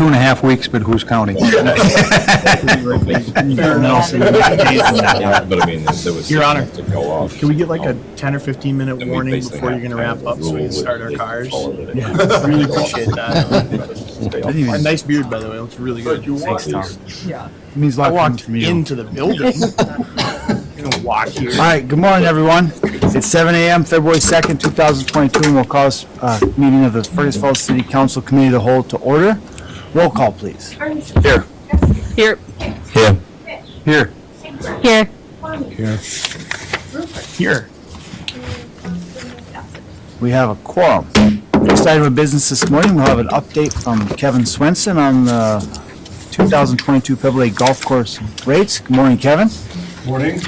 2.5 weeks, but who's counting? Fair enough. But I mean, there was Your Honor, to go off. can we get like a 10 or 15 minute And we warning basically before you're have going to kind wrap of a up so we rule can start our with cars? it. Yeah, really appreciate that. Didn't even- And nice beard, by the way. Looks really good. Thanks, Tom. Yeah. It means a I lot walked from you. into the building. I'm going to walk here. All right, good morning, everyone. It's 7 a.m., February 2nd, 2022, and we'll call this meeting of the Fergus Falls City Council Committee of the Whole to order. Roll call, please. Here. Here. Here. Here. Here. We have a quorum. First item of business this morning, we'll have an update from Kevin Swenson on the 2022 Pebble Lake Golf Course rates. Good morning, Kevin. Morning.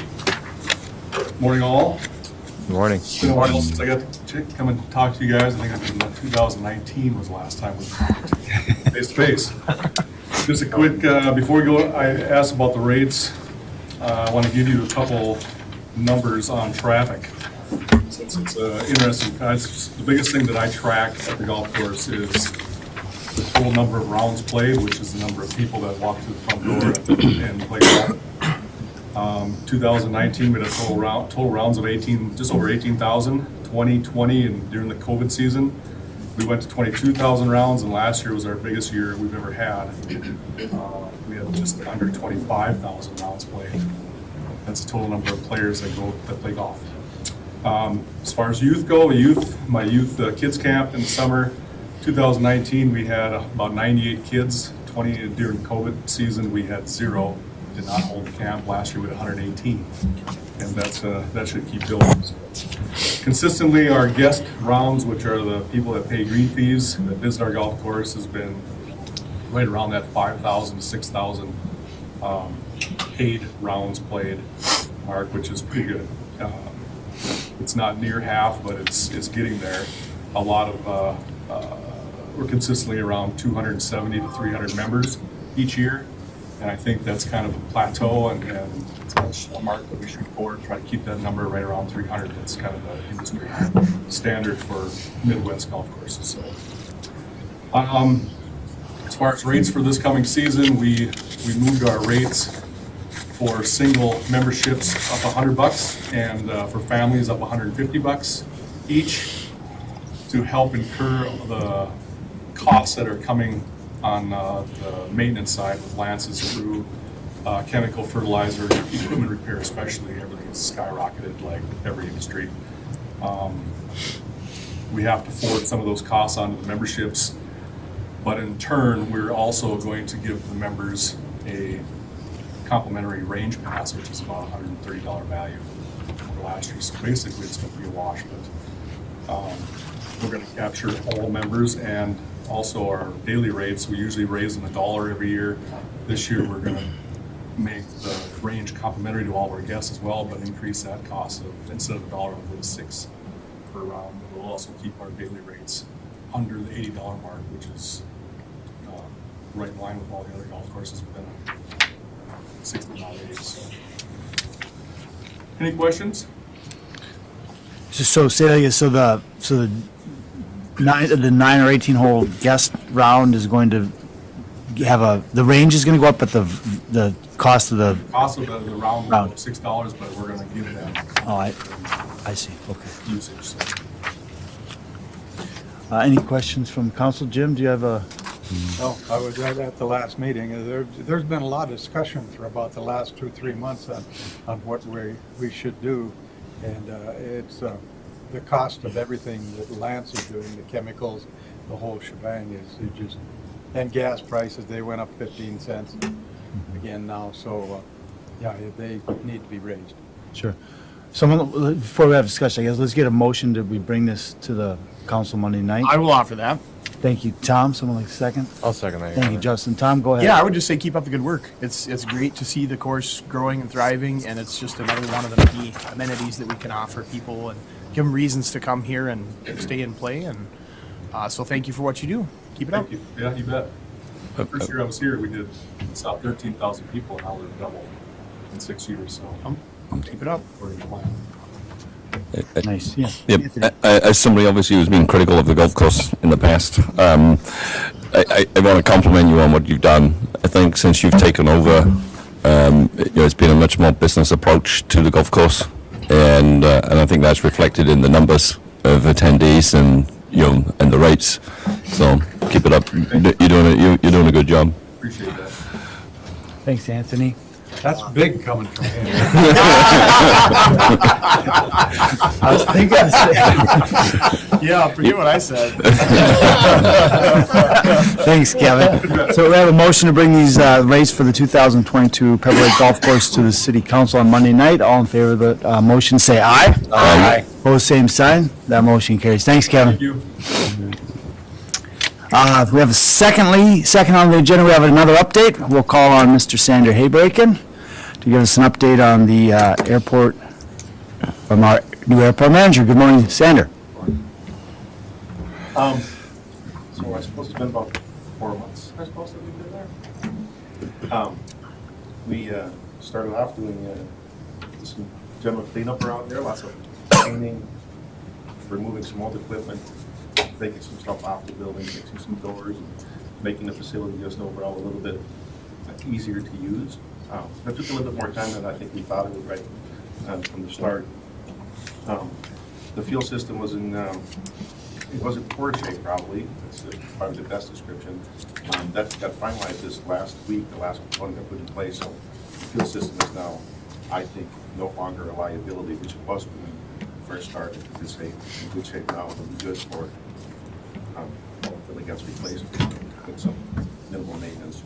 Morning, all. Good morning. It's been a while since I got to come and talk to you guys. I think it's been 2019 was the last time we talked face to face. Just a quick, before we go, I asked about the rates. I want to give you a couple numbers on traffic. Since it's interesting, the biggest thing that I track at the golf course is the total number of rounds played, which is the number of people that walk through the front door and play golf. 2019, we had a total rounds of just over 18,000. 2020, and during the COVID season, we went to 22,000 rounds, and last year was our biggest year we've ever had. We had just under 25,000 rounds played. That's the total number of players that play golf. As far as youth go, my youth kids camp in the summer, 2019, we had about 98 kids. During COVID season, we had 0. Did not hold the camp. Last year we had 118, and that should keep building. So, consistently, our guest rounds, which are the people that pay green fees that visit our golf course, has been right around that 5,000 to 6,000 paid rounds played mark, which is pretty good. It's not near half, but it's getting there. A lot of we're consistently around 270 to 300 members each year. And I think that's kind of a plateau, and it's a mark that we shoot for, try to keep that number right around 300. That's kind of the industry standard for Midwest golf courses. So, as far as rates for this coming season, we moved our rates for single memberships up $100, and for families up $150 each, to help incur the costs that are coming on the maintenance side with Lance's crew, chemical fertilizer, equipment repair especially. Everything is skyrocketed like every industry. We have to forward some of those costs onto the memberships, but in turn, we're also going to give the members a complimentary range pass, which is about $130 value over last year. So basically, it's going to be a wash, but we're going to capture all members and also our daily rates. We usually raise them $1 every year. This year we're going to make the range complimentary to all of our guests as well, but increase that cost of, instead of $1, we'll go to $6 per round. We'll also keep our daily rates under the $80 mark, which is right in line with all the other golf courses within a 60-mile radius. So. Any questions? So say that again. So the 9 or 18 hole guest round is going to have the range is going to go up, but the cost of the round will go up $6, but we're going to give that. Oh, I see. Okay. Usage. So. Any questions from council? Jim, do you have a? No, I was right at the last meeting. There's been a lot of discussion for about the last 2-3 months on what we should do, and it's the cost of everything that Lance is doing, the chemicals, the whole shebang is just, and gas prices, they went up 15 cents again now. So yeah, they need to be raised. Sure. Someone, before we have discussion, I guess let's get a motion that we bring this to the council Monday night. I will offer that. Thank you, Tom. Someone like a second? I'll second that. Thank you, Justin. Tom, go ahead. Yeah, I would just say keep up the good work. It's great to see the course growing and thriving, and it's just another one of the many amenities that we can offer people and give them reasons to come here and stay and play. And so thank you for what you do. Keep it up. Thank you. Yeah, you bet. The first year I was here, we did about 13,000 people, and now we're double in 6 years. So Keep it up. according to plan. Nice. Yeah. Yep. As somebody obviously who's been critical of the golf course in the past, I want to compliment you on what you've done. I think since you've taken over, it's been a much more business approach to the golf course, and I think that's reflected in the numbers of attendees and and the rates. So keep it up. You're doing a good job. Appreciate that. Thanks, Anthony. That's big coming from him. I was thinking of saying, Yeah, forget what I said. thanks, Kevin. So we have a motion to bring these rates for the 2022 Pebble Lake Golf Course to the City Council on Monday night. All in favor of the motion, say aye. Aye. Opposed, same sign. That motion carries. Thanks, Kevin. Thank you. We have second on the agenda, we have another update. We'll call on Mr. Sander Haybraken to give us an update on the airport from our new airport manager. Good morning, Sander. So I suppose it's been about 4 months, I suppose, that we've been there. We started off doing some general cleanup around there, lots of cleaning, removing some old equipment, taking some stuff off the building, fixing some doors, and making the facility just overall a little bit easier to use. That took a little bit more time than I think we thought it would right from the start. The fuel system was in, it was in poor shape probably, that's probably the best description. That got finalized this last week, the last one got put in place, so the fuel system is now, I think, no longer a liability, which it was when we first started. It's in good shape now, it'll be good for until it gets replaced with some minimal maintenance.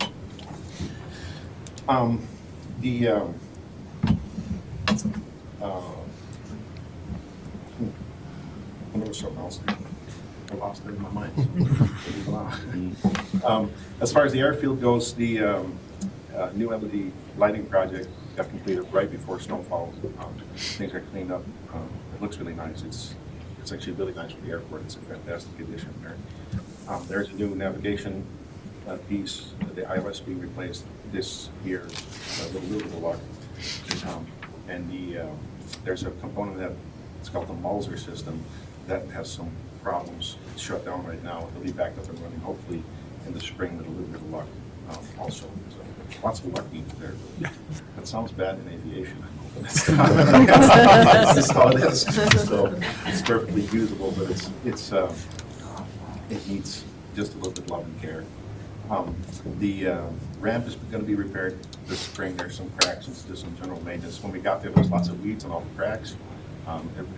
There was something else there. I lost it in my mind. As far as the airfield goes, the new LED lighting project got completed right before snowfall. Things are cleaned up. It looks really nice. It's actually really nice for the airport. It's a fantastic addition there. There's a new navigation piece. The ILS being replaced this year with a little bit of luck. And there's a component that it's called the Mulser system that has some problems. It's shut down right now. It'll be back up and running hopefully in the spring with a little bit of luck also. So lots of luck needed there. That sounds bad in aviation, I know, but it's not. That's just how it is. So it's perfectly usable, but it needs just a little bit of love and care. The ramp is going to be repaired this spring. There's some cracks and just some general maintenance. When we got there was lots of weeds on all the cracks.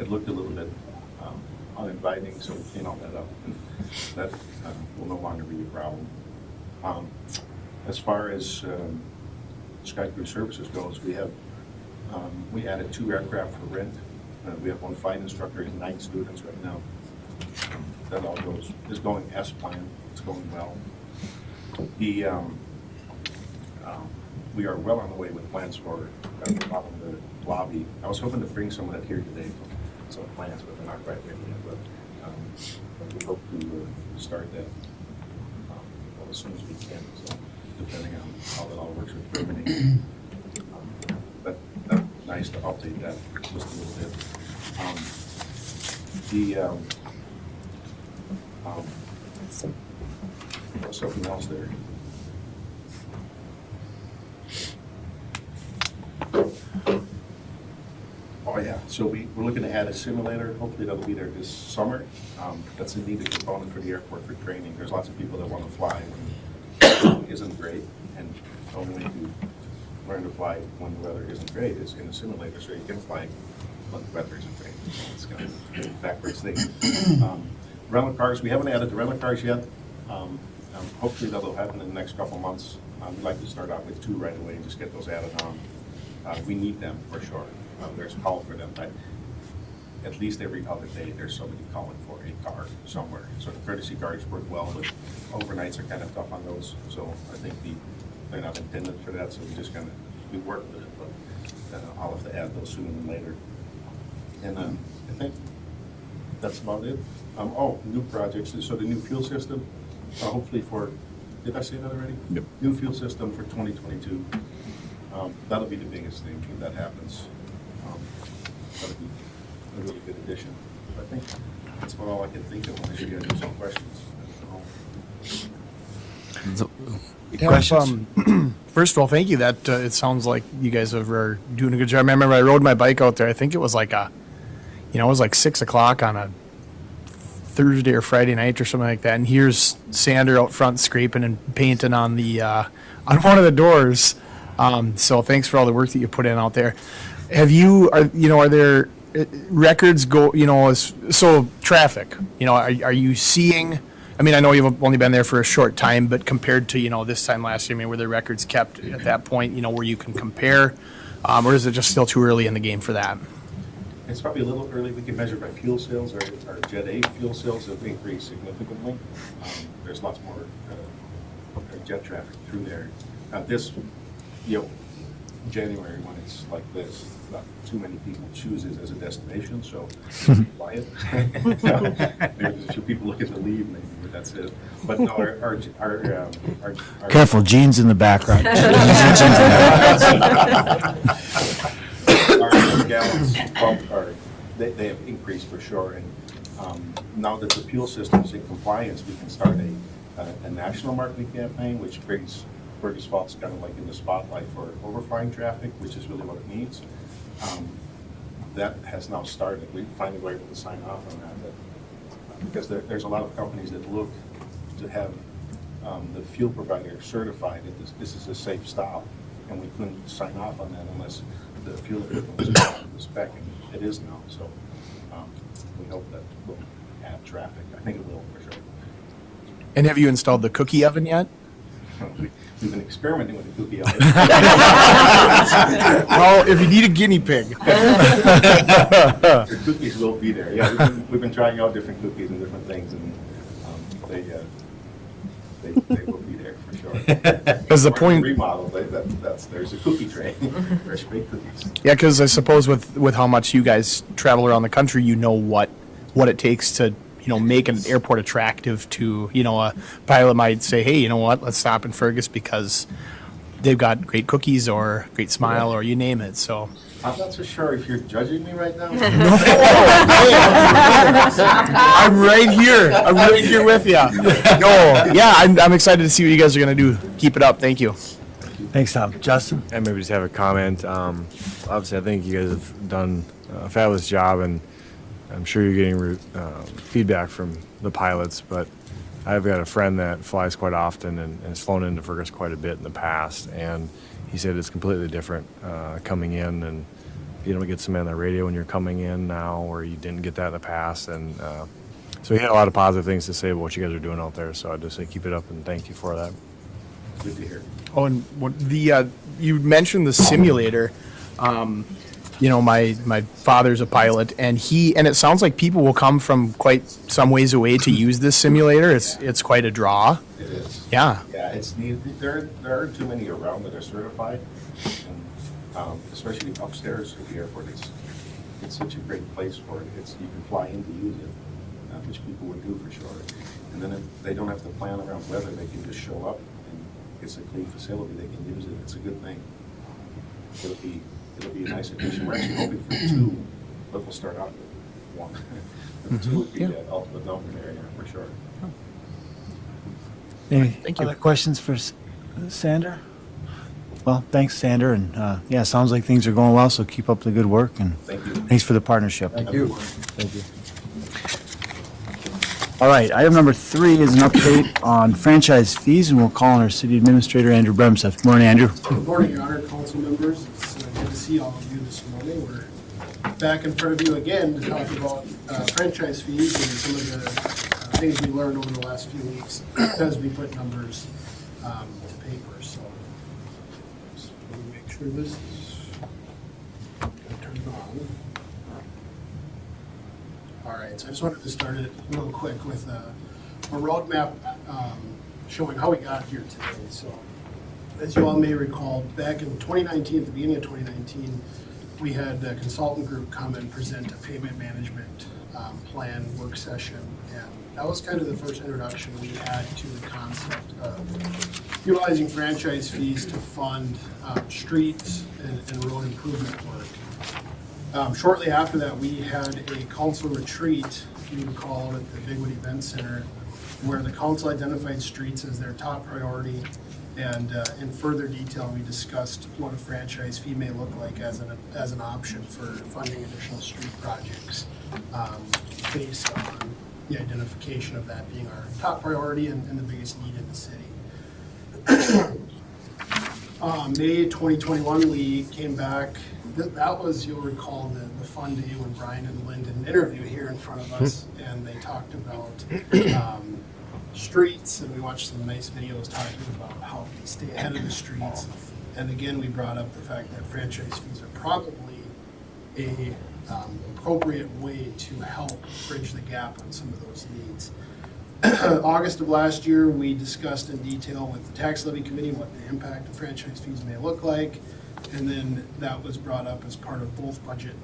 It looked a little bit uninviting, so we cleaned all that up. And that will no longer be a problem. As far as Skype Crew Services goes, we added 2 aircraft for rent. We have 1 flight instructor and 9 students right now. That all is going as planned. It's going well. We are well on the way with plans for the lobby. I was hoping to bring some of that here today, some plans, but they're not quite ready yet. But we hope to start that as soon as we can. So depending on how that all works with permitting, but that's nice to update that just a little bit. There's something else there. Oh yeah, so we're looking to add a simulator. Hopefully that'll be there this summer. That's a needed component for the airport for training. There's lots of people that want to fly when it isn't great, and the only way to learn to fly when the weather isn't great is in a simulator, so you can fly when the weather isn't great. It's kind of a backwards thing. Rental cars, we haven't added the rental cars yet. Hopefully that'll happen in the next couple months. We'd like to start out with 2 right away and just get those added on. We need them for sure. There's a call for them, but at least every other day there's somebody calling for a car somewhere. So the courtesy cars work well, but overnights are kind of tough on those. So I think they're not intended for that, so we work with it, but I'll have to add those sooner than later. And I think that's about it. New projects. So the new fuel system, hopefully did I say that already? Yep. New fuel system for 2022. That'll be the biggest thing if that happens. That'll be a really good addition. I think that's about all I can think of unless you guys have some questions. Questions? First of all, thank you. That it sounds like you guys are doing a good job. I remember I rode my bike out there. I think it was like it was like 6 o'clock on a Thursday or Friday night or something like that. And here's Sander out front scraping and painting on the on one of the doors. So thanks for all the work that you put in out there. Are there records so traffic? Are you seeing? I mean, I know you've only been there for a short time, but compared to, this time last year, I mean, were the records kept at that point, where you can compare? Or is it just still too early in the game for that? It's probably a little early. We can measure by fuel sales. Our Jet A fuel sales have increased significantly. There's lots more jet traffic through there. This, January when it's like this, not too many people choose it as a destination, so quiet. There's a few people looking to leave, maybe, but that's it. But no, our Careful, Gene's in the background. our gallons pumped they have increased for sure, and now that the fuel system's in compliance, we can start a national marketing campaign, which brings Fergus Fault's kind of like in the spotlight for overflying traffic, which is really what it needs. That has now started. We finally were able to sign off on that because there's a lot of companies that look to have the fuel provider certified that this is a safe stop, and we couldn't sign off on that unless the fuel equipment was up to the spec, and it is now. So we hope that will add traffic. I think it will for sure. And have you installed the cookie oven yet? We've been experimenting with the cookie oven. Well, if you need a guinea pig. The cookies will be there. Yeah, we've been trying out different cookies and different things, and they will be there for sure. Because the point, remodel, there's a cookie tray, fresh baked cookies. yeah, because I suppose with how much you guys travel around the country, what it takes to make an airport attractive to, a pilot might say, hey, let's stop in Fergus because they've got great cookies or great smile or you name it. So I'm not so sure if you're judging me right now. I'm right here. I'm right here with you. No, yeah, I'm excited to see what you guys are going to do. Keep it up. Thank you. Thanks, Tom. Justin? I maybe just have a comment. Obviously, I think you guys have done a fabulous job, and I'm sure you're getting feedback from the pilots, but I've got a friend that flies quite often and has flown into Fergus quite a bit in the past, and he said it's completely different coming in, and you don't get somebody on the radio when you're coming in now, where you didn't get that in the past, and so he had a lot of positive things to say about what you guys are doing out there, so I'd just say keep it up and thank you for that. Good to hear. Oh, and you mentioned the simulator. My father's a pilot, and it sounds like people will come from quite some ways away to use this simulator. It's quite a draw. It is. Yeah. Yeah, it's needed. There aren't too many around that are certified, and especially upstairs at the airport. It's such a great place for it. You can fly in to use it, which people would do for sure. And then if they don't have to plan around weather. They can just show up, and it's a clean facility. They can use it. It's a good thing. It'll be a nice addition. We're actually hoping for 2, but we'll start out with 1. And 2 would be that ultimate dumping area for sure. Any Thank you. other questions for Sander? Well, thanks, Sander, and yeah, sounds like things are going well, so keep up the good work, and Thank you. thanks for the partnership. Thank you. Thank you. All right, item number 3 is an update on franchise fees, and we'll call on our city administrator, Andrew Bremseth. Morning, Andrew. Good morning, Your Honor, council members. It's good to see all of you this morning. We're back in front of you again to talk about franchise fees and some of the things we learned over the last few weeks as we put numbers to paper. So let me make sure this is turned on. All right, so I just wanted to start it real quick with a roadmap showing how we got here today. So as you all may recall, back in 2019, at the beginning of 2019, we had a consultant group come and present a payment management plan work session. And that was kind of the first introduction we had to the concept of utilizing franchise fees to fund streets and road improvement work. Shortly after that, we had a council retreat, if you recall, at the Bigwood Event Center, where the council identified streets as their top priority. And in further detail, we discussed what a franchise fee may look like as an option for funding additional street projects, based on the identification of that being our top priority and the biggest need in the city. May 2021, we came back. That was, you'll recall, the fun day when Brian and Lynn did an interview here in front of us, and they talked about streets, and we watched some nice videos talking about how we stay ahead of the streets. And again, we brought up the fact that franchise fees are probably a appropriate way to help bridge the gap on some of those needs. August of last year, we discussed in detail with the tax levy committee what the impact of franchise fees may look like. And then that was brought up as part of both budget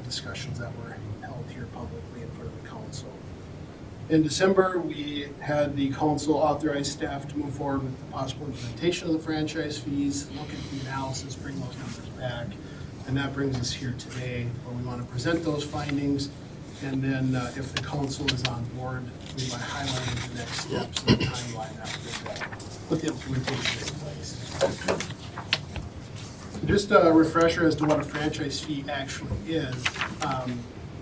discussions that were held here publicly in front of the council. In December, we had the council authorize staff to move forward with the possible implementation of the franchise fees, look at the analysis, bring those numbers back. And that brings us here today, where we want to present those findings. And then if the council is on board, we might highlight the next steps and the timeline after that, put the implementation in place. Just a refresher as to what a franchise fee actually is.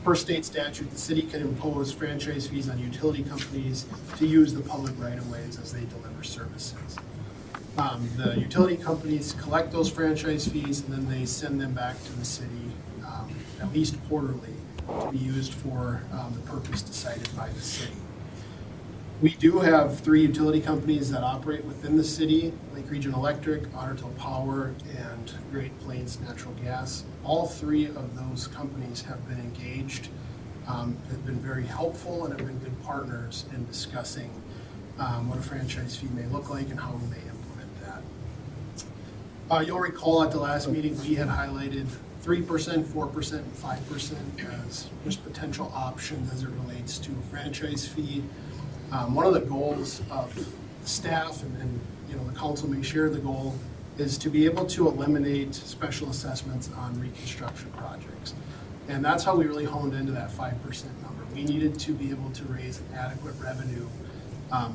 Per state statute, the city can impose franchise fees on utility companies to use the public right-of-ways as they deliver services. The utility companies collect those franchise fees and then they send them back to the city, at least quarterly, to be used for the purpose decided by the city. We do have 3 utility companies that operate within the city: Lake Region Electric, Untitled Power, and Great Plains Natural Gas. All 3 of those companies have been engaged, have been very helpful, and have been good partners in discussing what a franchise fee may look like and how we may implement that. You'll recall at the last meeting, we had highlighted 3%, 4%, and 5% as just potential options as it relates to a franchise fee. One of the goals of staff, and you know, the council may share the goal, is to be able to eliminate special assessments on reconstruction projects. And that's how we really honed into that 5% number. We needed to be able to raise an adequate revenue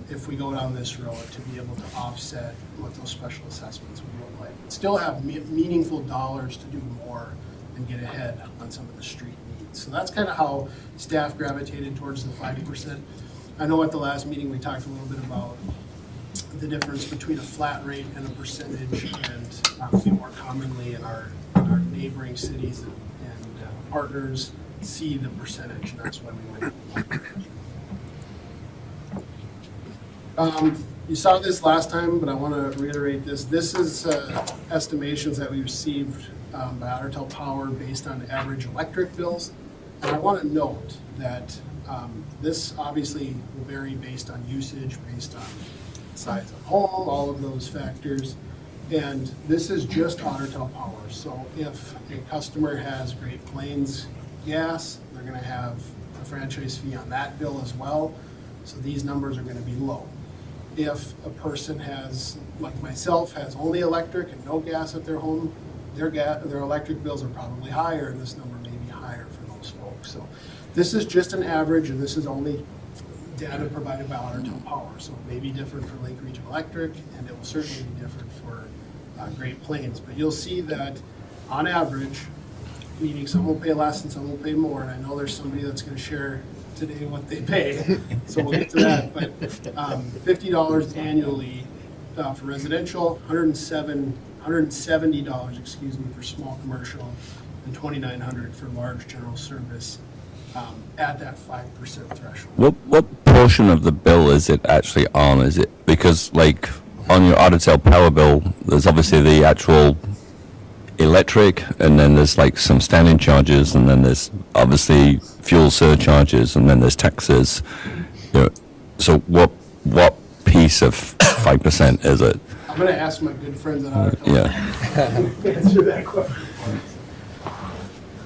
if we go down this road to be able to offset what those special assessments would look like. But still have meaningful dollars to do more and get ahead on some of the street needs. So that's kind of how staff gravitated towards the 5%. I know at the last meeting we talked a little bit about the difference between a flat rate and a percentage, and more commonly in our neighboring cities and partners see the percentage, and that's why we went. You saw this last time, but I want to reiterate this. This is estimations that we received by Untitled Power based on average electric bills. And I want to note that this obviously will vary based on usage, based on size of home, all of those factors. And this is just Untitled Power. So if a customer has Great Plains gas, they're going to have a franchise fee on that bill as well. So these numbers are going to be low. If a person has, like myself, has only electric and no gas at their home, their electric bills are probably higher, and this number may be higher for those folks. So this is just an average, and this is only data provided by Untitled Power. So it may be different for Lake Region Electric, and it will certainly be different for Great Plains. But you'll see that on average, meaning some will pay less and some will pay more, and I know there's somebody that's going to share today what they pay, so we'll get to that. But $50 annually for residential, $170, excuse me, for small commercial, and $2,900 for large general service at that 5% threshold. What portion of the bill is it actually on? Is it because, like, on your Untitled Power bill, there's obviously the actual electric, and then there's like some standing charges, and then there's obviously fuel surcharges, and then there's taxes. You know, so what piece of 5% is it? I'm going to ask my good friends at Untitled Yeah. answer that question.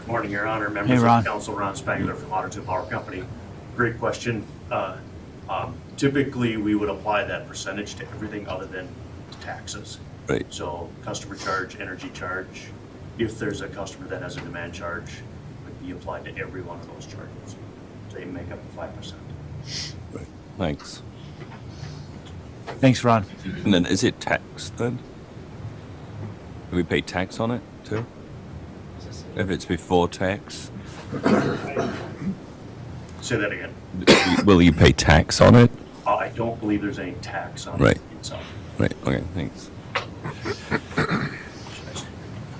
Morning, Your Honor, Hey, members Ron. of council, Ron Spangler from Untitled Power Company. Great question. Typically, we would apply that percentage to everything other than taxes. Right. So customer charge, energy charge, if there's a customer that has a demand charge, would be applied to every one of those charges. They make up the 5%. Right. Thanks. Thanks, Ron. And then is it taxed then? Do we pay tax on it too? If it's before tax, Say that again. will you pay tax on it? I don't believe there's any tax on Right. it itself. Right, okay, thanks.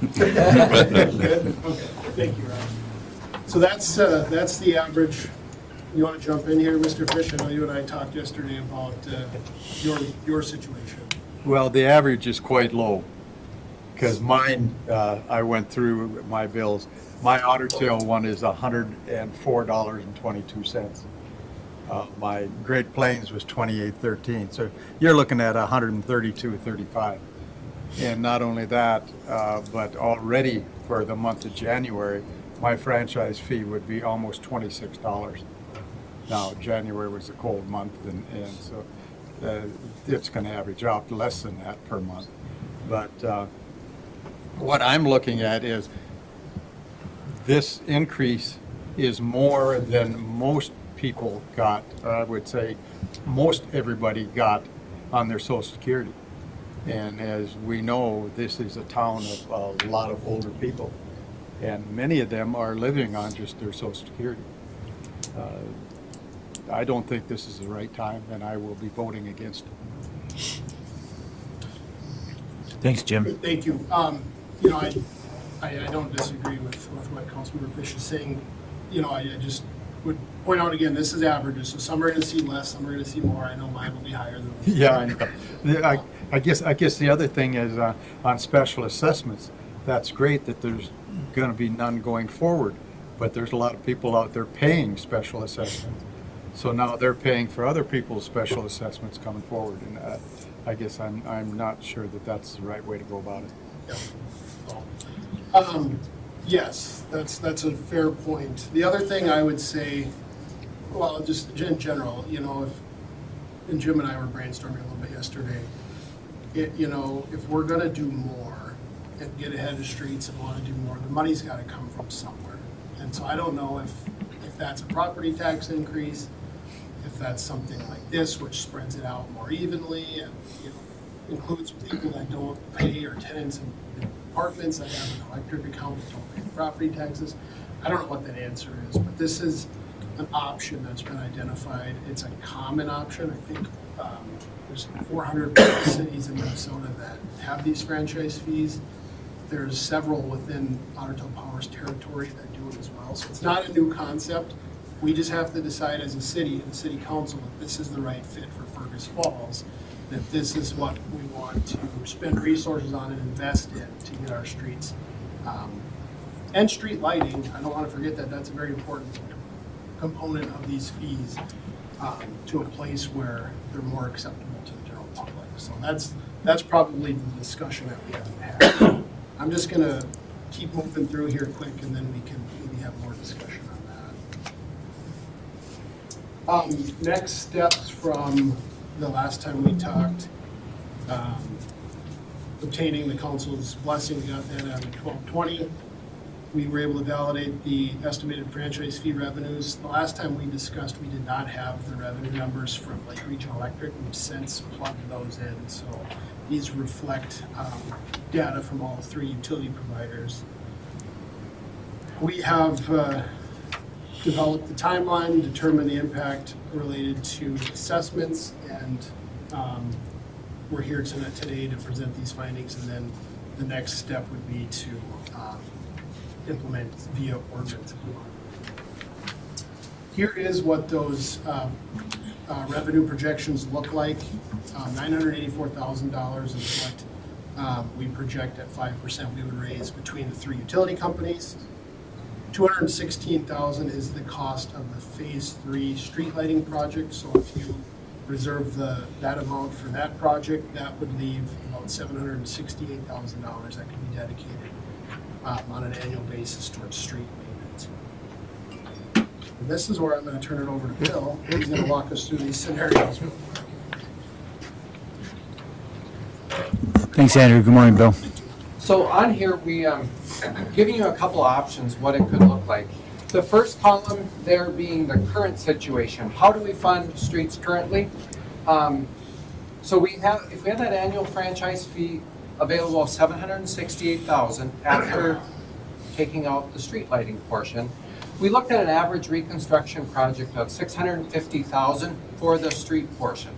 Okay, thank you, Rob. So that's the average. You want to jump in here, Mr. Fish? I know you and I talked yesterday about your situation. Well, the average is quite low, because mine, I went through my bills. My Otter Tail one is $104.22. My Great Plains was $28.13, so you're looking at $132.35. And not only that, but already for the month of January, my franchise fee would be almost $26. Now, January was a cold month, and so it's going to average out less than that per month. But what I'm looking at is this increase is more than most people got, or I would say most everybody got on their Social Security. And as we know, this is a town of a lot of older people, and many of them are living on just their Social Security. I don't think this is the right time, and I will be voting against it. Thanks, Jim. Thank you. You know, I don't disagree with what Councilmember Fish is saying. You know, I just would point out again, this is averages, so some are going to see less, some are going to see more. I know mine will be higher than this. Yeah, I know. I guess the other thing is on special assessments, that's great that there's going to be none going forward, but there's a lot of people out there paying special assessments. So now they're paying for other people's special assessments coming forward, and I guess I'm not sure that that's the right way to go about it. Yeah. Yes, that's a fair point. The other thing I would say, well, just in general, you know, and Jim and I were brainstorming a little bit yesterday, you know, if we're gonna do more and get ahead of streets and wanna do more, the money's gotta come from somewhere. And so I don't know if that's a property tax increase, if that's something like this, which spreads it out more evenly and, you know, includes people that don't pay, or tenants in apartments that have an electric account that don't pay property taxes. I don't know what that answer is, but this is an option that's been identified. It's a common option. I think there's 400 cities in Minnesota that have these franchise fees. There's several within Otter Tail Power's territory that do it as well. So it's not a new concept. We just have to decide as a city, and the city council, that this is the right fit for Fergus Falls, that this is what we want to spend resources on and invest in to get our streets. And street lighting, I don't want to forget that that's a very important component of these fees, to a place where they're more acceptable to the general public. So that's probably the discussion that we haven't had. I'm just gonna keep moving through here quick, and then we can maybe have more discussion on that. Next steps from the last time we talked, obtaining the council's blessing, we got that on 12/20. We were able to validate the estimated franchise fee revenues. The last time we discussed, we did not have the revenue numbers from Lake Regional Electric. We've since plugged those in, so these reflect data from all three utility providers. We have developed the timeline, determined the impact related to assessments, and we're here today to present these findings, and then the next step would be to implement via ordinance. Here is what those revenue projections look like. $984,000 is what we project at 5% we would raise between the three utility companies. $216,000 is the cost of the Phase 3 street lighting project. So if you reserve that amount for that project, that would leave about $768,000 that can be dedicated on an annual basis towards street maintenance. And this is where I'm going to turn it over to Bill. He's going to walk us through these scenarios. Thanks, Andrew. Good morning, Bill. So on here, we giving you a couple of options what it could look like. The first column there being the current situation. How do we fund streets currently? So if we have that annual franchise fee available of $768,000 after taking out the street lighting portion, we looked at an average reconstruction project of $650,000 for the street portion.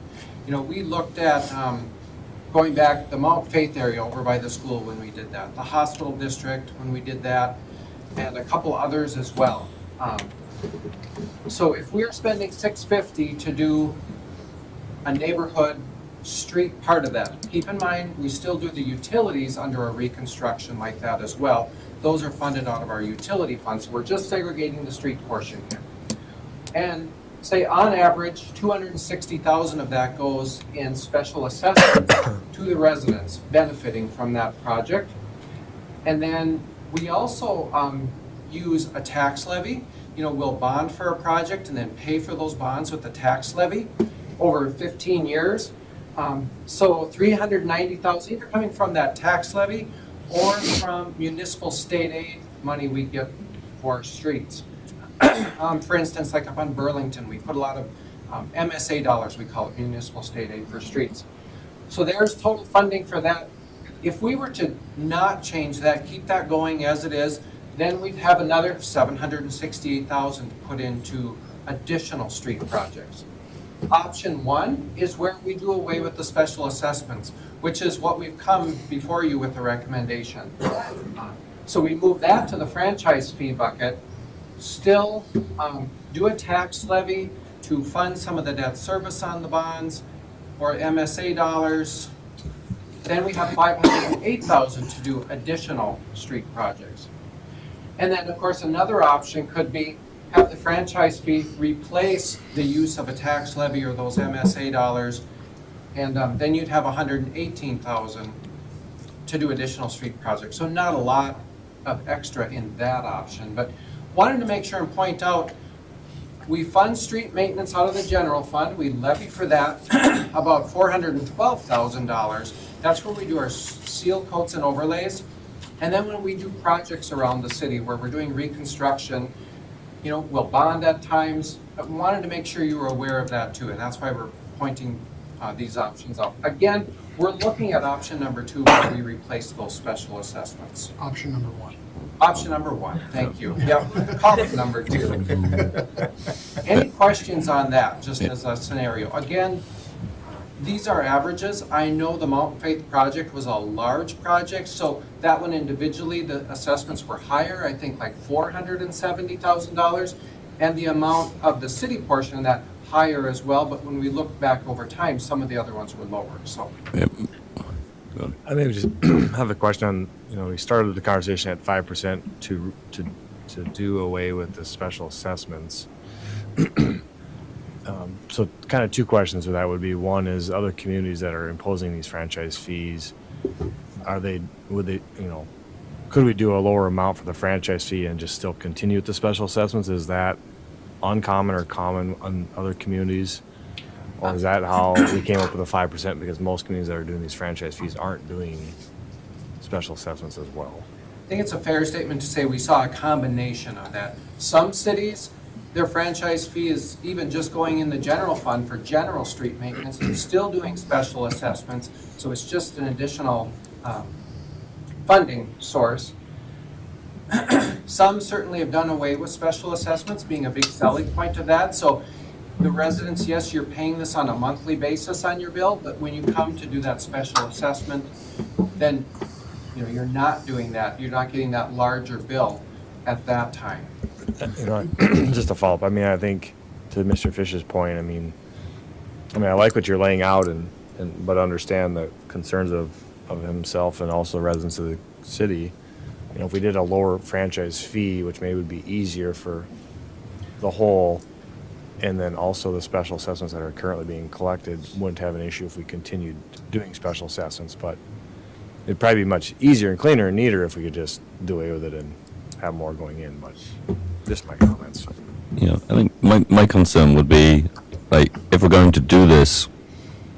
We looked at going back the Mount Faith area over by the school when we did that, the hospital district when we did that, and a couple others as well. So if we're spending $650 to do a neighborhood street part of that, keep in mind we still do the utilities under a reconstruction like that as well. Those are funded out of our utility funds. So we're just segregating the street portion here. And say on average, $260,000 of that goes in special assessment to the residents benefiting from that project. And then we also use a tax levy. We'll bond for a project and then pay for those bonds with the tax levy over 15 years. So $390,000 either coming from that tax levy or from municipal state aid money we get for streets. For instance, like up on Burlington, we put a lot of MSA dollars, we call it municipal state aid for streets. So there's total funding for that. If we were to not change that, keep that going as it is, then we'd have another $768,000 to put into additional street projects. Option one is where we do away with the special assessments, which is what we've come before you with a recommendation. So we move that to the franchise fee bucket, still do a tax levy to fund some of the debt service on the bonds or MSA dollars. Then we have $508,000 to do additional street projects. And then, of course, another option could be have the franchise fee replace the use of a tax levy or those MSA dollars, and then you'd have $118,000 to do additional street projects. So not a lot of extra in that option, but wanted to make sure and point out we fund street maintenance out of the general fund. We levy for that about $412,000. That's where we do our seal coats and overlays. And then when we do projects around the city where we're doing reconstruction, we'll bond at times. But we wanted to make sure you were aware of that too, and that's why we're pointing these options out. Again, we're looking at option number 2 where we replace those special assessments. Option number 1. Option number 1, thank you. Yep, comment number 2. Any questions on that, just as a scenario? Again, these are averages. I know the Mount Faith project was a large project, so that one individually, the assessments were higher, I think like $470,000, and the amount of the city portion of that higher as well, but when we look back over time, some of the other ones were lower, so. Yep. I maybe just have a question on, we started the conversation at 5% to do away with the special assessments. So kind of two questions with that would be, one is other communities that are imposing these franchise fees, could we do a lower amount for the franchise fee and just still continue with the special assessments? Is that uncommon or common in other communities? Or is that how we came up with the 5%? Because most communities that are doing these franchise fees aren't doing special assessments as well. I think it's a fair statement to say we saw a combination of that. Some cities, their franchise fee is even just going in the general fund for general street maintenance and still doing special assessments. So it's just an additional funding source. Some certainly have done away with special assessments being a big selling point of that. So the residents, yes, you're paying this on a monthly basis on your bill, but when you come to do that special assessment, then you're not doing that. You're not getting that larger bill at that time. Just to follow up, I think to Mr. Fish's point, I like what you're laying out, but understand the concerns of himself and also residents of the city. If we did a lower franchise fee, which maybe would be easier for the whole, and then also the special assessments that are currently being collected wouldn't have an issue if we continued doing special assessments, but it'd probably be much easier and cleaner and neater if we could just do away with it and have more going in, but just my comments. I think my concern would be, if we're going to do this,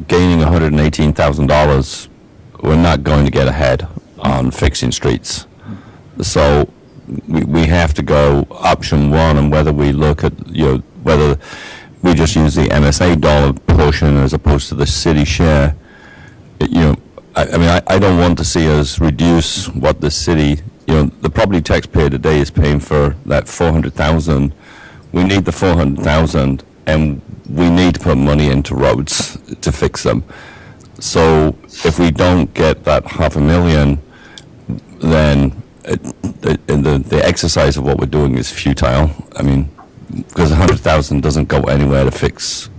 gaining $118,000, we're not going to get ahead on fixing streets. So we have to go option 1, and whether we look at, whether we just use the MSA dollar portion as opposed to the city share, I don't want to see us reduce what the city, the property taxpayer today is paying for that 400,000. We need the 400,000, and we need to put money into roads to fix them. So if we don't get that $500,000, then the exercise of what we're doing is futile. I mean, because 100,000 doesn't go anywhere to fix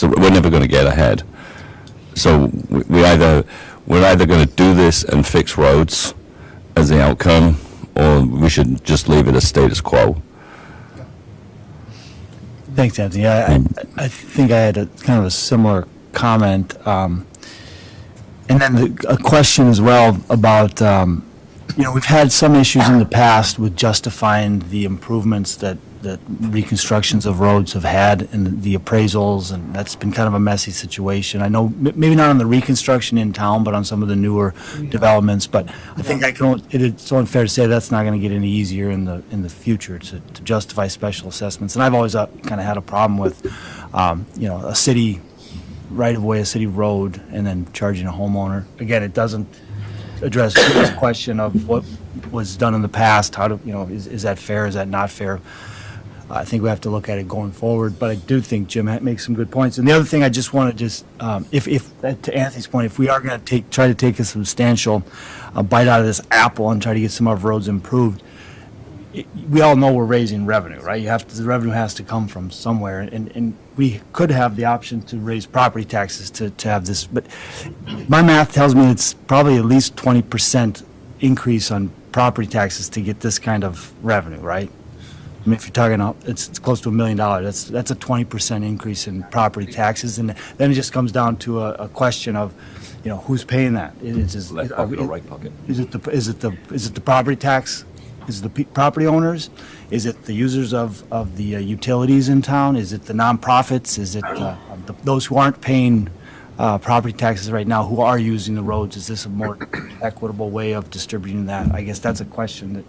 we're never going to get ahead. So we're either going to do this and fix roads as the outcome, or we should just leave it as status quo. Thanks, Anthony. I think I had a kind of a similar comment. And then a question as well about, we've had some issues in the past with justifying the improvements that reconstructions of roads have had and the appraisals, and that's been kind of a messy situation. I know maybe not on the reconstruction in town, but on some of the newer developments. But I think it's unfair to say that's not going to get any easier in the future to justify special assessments. And I've always kind of had a problem with, a city right-of-way, a city road, and then charging a homeowner. Again, it doesn't address this question of what was done in the past. How is that fair? Is that not fair? I think we have to look at it going forward, but I do think Jim makes some good points. And the other thing I just want to if to Anthony's point, if we are going to try to take a substantial bite out of this apple and try to get some of our roads improved, we all know we're raising revenue, right? The revenue has to come from somewhere, and we could have the option to raise property taxes to have this, but my math tells me it's probably at least 20% increase on property taxes to get this kind of revenue, right? I mean, if you're talking, it's close to $1 million. That's a 20% increase in property taxes, and then it just comes down to a question of, who's paying that? Left pocket or right pocket? Is it the property tax? Is it the property owners? Is it the users of the utilities in town? Is it the nonprofits? Is it those who aren't paying property taxes right now, who are using the roads? Is this a more equitable way of distributing that? I guess that's a question that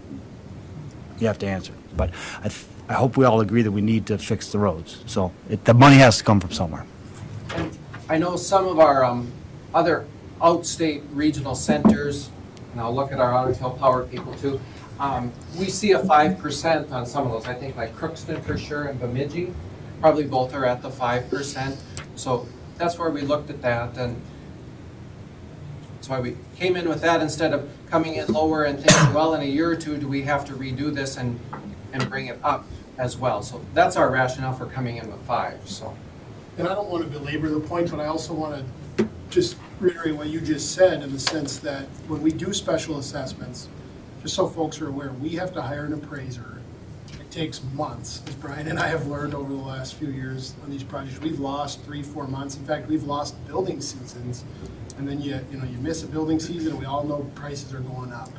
you have to answer. But I hope we all agree that we need to fix the roads. So the money has to come from somewhere. And I know some of our other outstate regional centers, and I'll look at our Otter Tail Power people too, we see a 5% on some of those. I think like Crookston for sure and Bemidji, probably both are at the 5%. So that's where we looked at that, and that's why we came in with that instead of coming in lower and thinking, well, in a year or two, do we have to redo this and bring it up as well. So that's our rationale for coming in with 5. So, And I don't want to belabor the point, but I also want to just reiterate what you just said in the sense that when we do special assessments, just so folks are aware, we have to hire an appraiser. It takes months, as Brian and I have learned over the last few years on these projects. We've lost 3-4 months. In fact, we've lost building seasons. And then you miss a building season, and we all know prices are going up.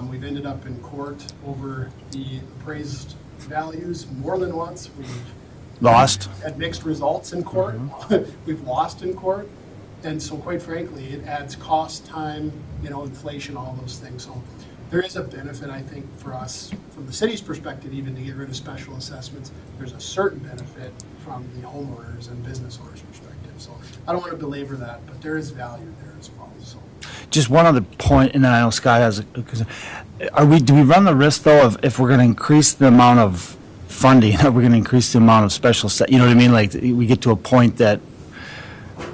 We've ended up in court over the appraised values more than once. We've Lost. had mixed results in court. We've lost in court. And so quite frankly, it adds cost, time, inflation, all those things. So there is a benefit, I think, for us, from the city's perspective, even to get rid of special assessments. There's a certain benefit from the homeowners and business owners' perspective. So I don't want to belabor that, but there is value there as well. So. Just one other point, and then I know Scott has. Do we run the risk though of if we're going to increase the amount of funding, are we going to increase the amount of special? You know what I mean? Like we get to a point that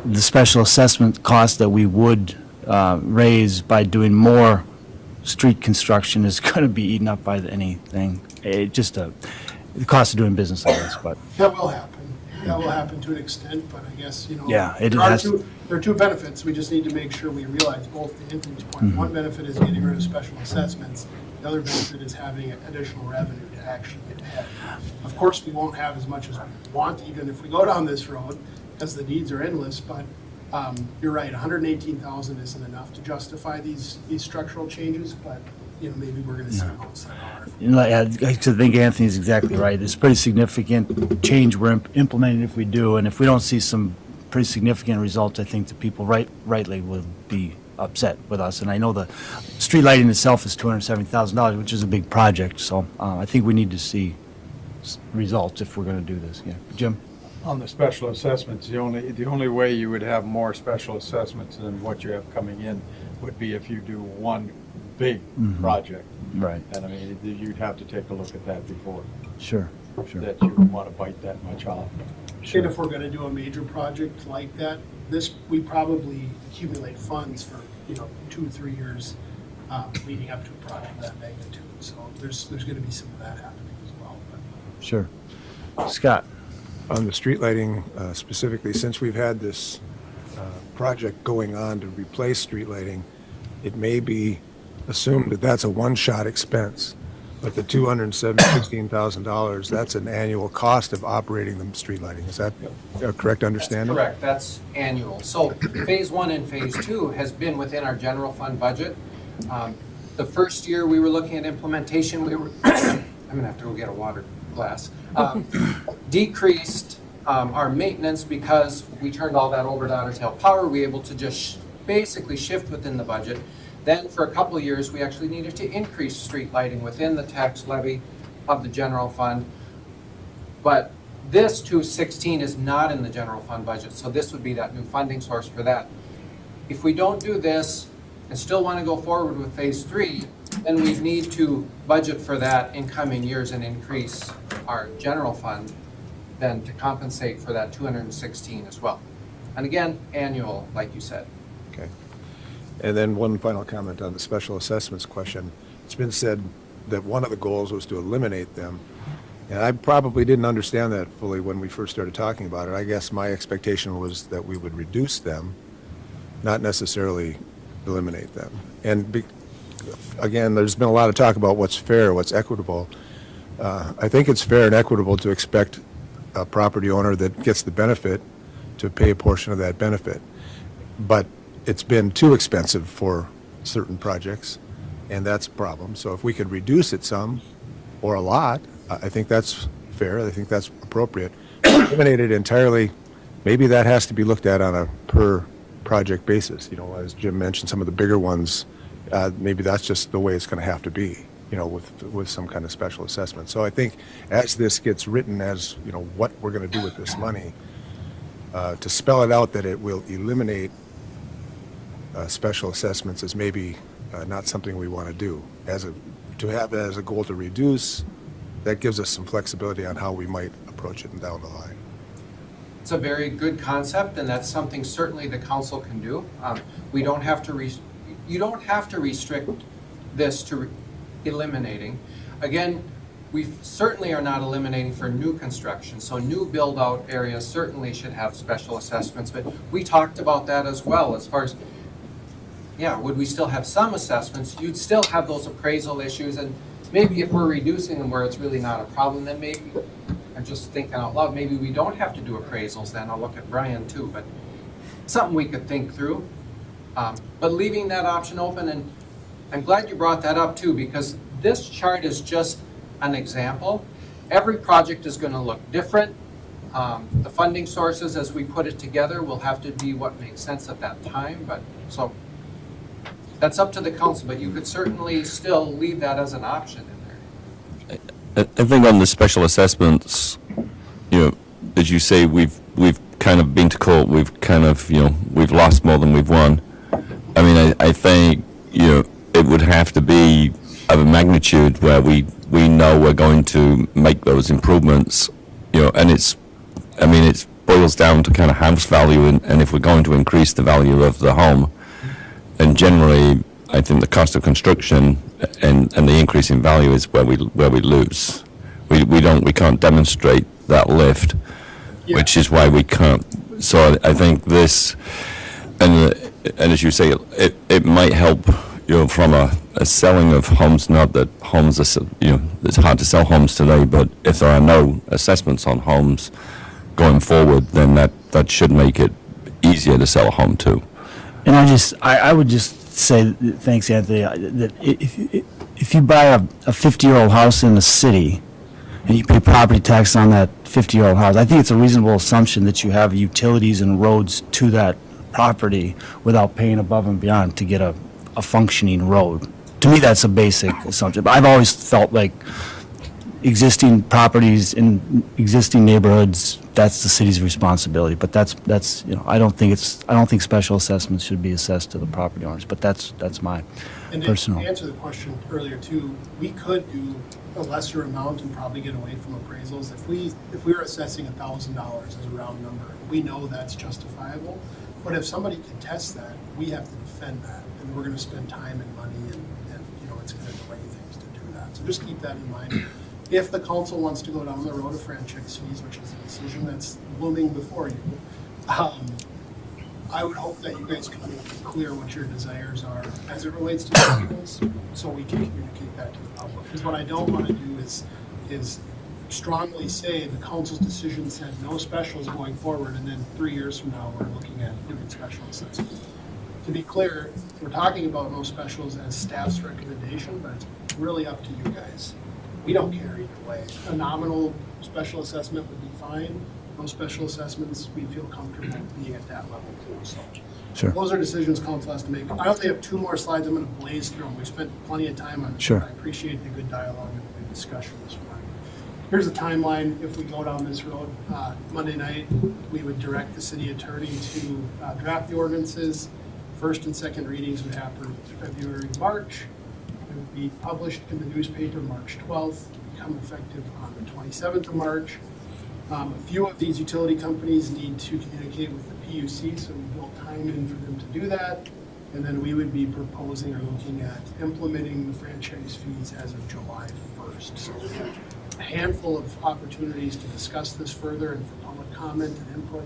the special assessment cost that we would raise by doing more street construction is going to be eaten up by anything. The cost of doing business, I guess. But That will happen. That will happen to an extent, but I guess, Yeah, it there has- are two benefits. We just need to make sure we realize both to Anthony's point. One benefit is getting rid of special assessments. The other benefit is having additional revenue to actually get ahead. Of course, we won't have as much as we want, even if we go down this road, because the needs are endless, but you're right, 118,000 isn't enough to justify these structural changes, but maybe we're going to see them outside our. I think Anthony's exactly right. It's pretty significant change we're implementing if we do, and if we don't see some pretty significant results, I think the people rightly will be upset with us. And I know the street lighting itself is $270,000, which is a big project. So I think we need to see results if we're going to do this. Yeah, Jim. On the special assessments, the only way you would have more special assessments than what you have coming in would be if you do one big project. Right. And I mean, you'd have to take a look at that before, Sure, sure. that you would want to bite that much off. And if we're gonna do a major project like that, we probably accumulate funds for, 2 or 3 years leading up to a project of that magnitude. So there's gonna be some of that happening as well. But Sure. Scott? On the street lighting specifically, since we've had this project going on to replace street lighting, it may be assumed that that's a one-shot expense. But the $216,000, that's an annual cost of operating the street lighting. Is that a correct understanding? That's correct, that's annual. So phase 1 and phase 2 has been within our general fund budget. The first year we were looking at implementation, we were, I'm gonna have to go get a water glass, decreased our maintenance because we turned all that over to Otter Tail Power. We were able to just basically shift within the budget. Then for a couple of years, we actually needed to increase street lighting within the tax levy of the general fund. But this 216 is not in the general fund budget, so this would be that new funding source for that. If we don't do this and still want to go forward with phase 3, then we need to budget for that in coming years and increase our general fund then to compensate for that 216 as well. And again, annual, like you said. Okay. And then one final comment on the special assessments question. It's been said that one of the goals was to eliminate them. And I probably didn't understand that fully when we first started talking about it. I guess my expectation was that we would reduce them, not necessarily eliminate them. And again, there's been a lot of talk about what's fair, what's equitable. I think it's fair and equitable to expect a property owner that gets the benefit to pay a portion of that benefit. But it's been too expensive for certain projects, and that's a problem. So if we could reduce it some or a lot, I think that's fair. I think that's appropriate. Eliminate it entirely, maybe that has to be looked at on a per project basis. As Jim mentioned, some of the bigger ones, maybe that's just the way it's going to have to be, with some kind of special assessment. So I think as this gets written as, what we're going to do with this money, to spell it out that it will eliminate special assessments is maybe not something we want to do. To have it as a goal to reduce, that gives us some flexibility on how we might approach it down the line. It's a very good concept, and that's something certainly the council can do. We don't have to you don't have to restrict this to eliminating. Again, we certainly are not eliminating for new construction, so new build-out areas certainly should have special assessments, but we talked about that as well as far as, would we still have some assessments? You'd still have those appraisal issues, and maybe if we're reducing them where it's really not a problem, then maybe, I'm just thinking out loud, maybe we don't have to do appraisals then. I'll look at Brian too, but something we could think through. But leaving that option open, and I'm glad you brought that up too, because this chart is just an example. Every project is going to look different. The funding sources as we put it together will have to be what makes sense at that time, but so that's up to the council, but you could certainly still leave that as an option in there. I think on the special assessments, as you say, we've kind of been to court. We've kind of, we've lost more than we've won. I mean, I think, it would have to be of a magnitude where we know we're going to make those improvements, and it boils down to kind of house value, and if we're going to increase the value of the home, and generally, I think the cost of construction and the increase in value is where we lose. We can't demonstrate that lift, which is why we can't. So I think this, and as you say, it might help, from a selling of homes. Not that homes are, it's hard to sell homes today, but if there are no assessments on homes going forward, then that should make it easier to sell a home too. And I would just say, thanks, Anthony, that if you buy a 50-year-old house in the city and you pay property tax on that 50-year-old house, I think it's a reasonable assumption that you have utilities and roads to that property without paying above and beyond to get a functioning road. To me, that's a basic assumption. But I've always felt like existing properties in existing neighborhoods, that's the city's responsibility. But that's, you know, I don't think special assessments should be assessed to the property owners, but that's my And personal. to answer the question earlier too, we could do a lesser amount and probably get away from appraisals. If we were assessing $1,000 as a round number, we know that's justifiable. But if somebody contests that, we have to defend that, and we're gonna spend time and money, and you know, it's gonna delay things to do that. So just keep that in mind. If the council wants to go down the road of franchise fees, which is a decision that's looming before you, I would hope that you guys can make it clear what your desires are as it relates to specials, so we can communicate that to the public. Because what I don't want to do is strongly say the council's decision said no specials going forward, and then 3 years from now, we're looking at doing special assessments. To be clear, we're talking about no specials as staff's recommendation, but it's really up to you guys. We don't care either way. A nominal special assessment would be fine. No special assessments, we feel comfortable being at that level too, so. Sure. Those are decisions council has to make. I only have 2 more slides. I'm gonna blaze through them. We spent plenty of time on it. Sure. I appreciate the good dialogue and the good discussion this morning. Here's the timeline. If we go down this road, Monday night, we would direct the city attorney to draft the ordinances. First and second readings would happen February, March. It would be published in the newspaper March 12th, become effective on the 27th of March. A few of these utility companies need to communicate with the PUC, so we built time in for them to do that. And then we would be proposing or looking at implementing the franchise fees as of July 1st. So we have a handful of opportunities to discuss this further and for public comment and input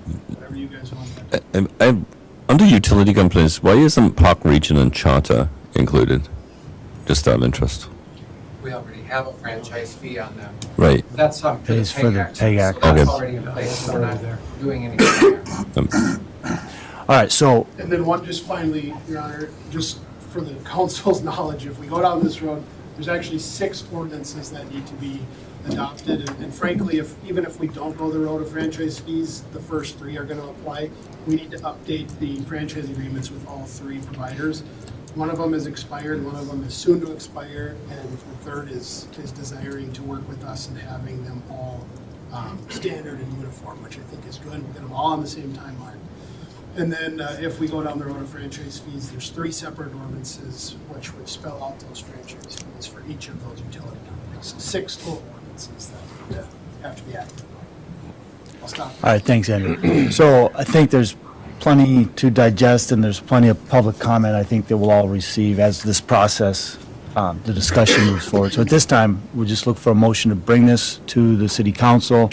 and whatever you guys want. Under utility companies, why isn't Park Region and Charter included? Just out of interest. We already have a franchise fee on them. Right. That's for the Pays for the PEG Act. PEG So Act. that's Okay. already in place, so we're not doing anything there. All right, so And then one, just finally, Your Honor, just for the council's knowledge, if we go down this road, there's actually 6 ordinances that need to be adopted. And frankly, even if we don't go the road of franchise fees, the first 3 are gonna apply. We need to update the franchise agreements with all 3 providers. One of them is expired, one of them is soon to expire, and the third is desiring to work with us and having them all standard and uniform, which I think is good. We'll get them all on the same timeline. And then if we go down the road of franchise fees, there's 3 separate ordinances which would spell out those franchise fees for each of those utility companies. So 6 total ordinances that have to be acted on. I'll stop. all right, thanks, Andrew. So I think there's plenty to digest, and there's plenty of public comment I think that we'll all receive as this process, the discussion moves forward. So at this time, we'll just look for a motion to bring this to the city council,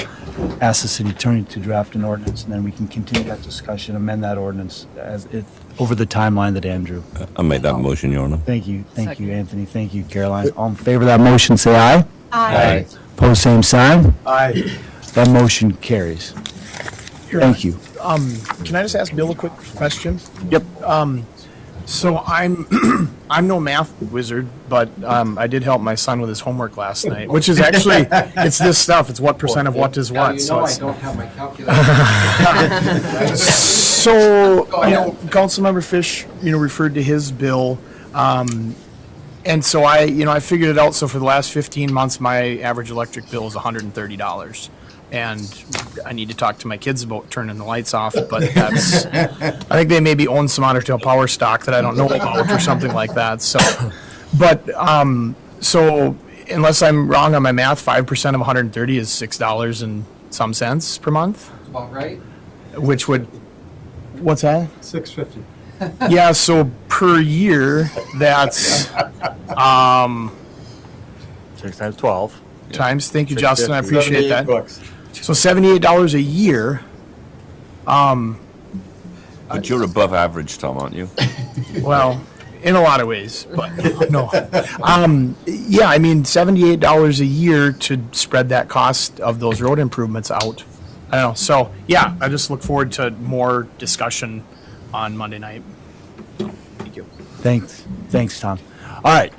ask the city attorney to draft an ordinance, and then we can continue that discussion, amend that ordinance over the timeline that Andrew. I'll make that motion, Your Honor. Thank you, Anthony, thank you, Caroline. All in favor of that motion, say aye. Aye. Pose same sign. Aye. That motion carries. Thank you. Can I just ask Bill a quick question? Yep. So I'm I'm no math wizard, but I did help my son with his homework last night, which is actually it's this stuff. It's what percent of what is Now, what. you So know I it's, don't have my calculator. so Go you know, ahead. Councilmember Fish, referred to his bill, and so I figured it out. So for the last 15 months, my average electric bill is $130. And I need to talk to my kids about turning the lights off, but that's, I think they maybe own some Otter Tail power stock that I don't know about or something like that, so. But, so unless I'm wrong on my math, 5% of 130 is $6 and some cents per month, About right? which would, what's that? $6.50. Yeah, so per year, that's, 6 times 12. times, thank you, Justin, I appreciate that. $78. So $78 a year. But you're above average, Tom, aren't you? Well, in a lot of ways, but no. Yeah, I mean, $78 a year to spread that cost of those road improvements out. I don't know. So, yeah, I just look forward to more discussion on Monday night. Thank you. Thanks, Tom. All right,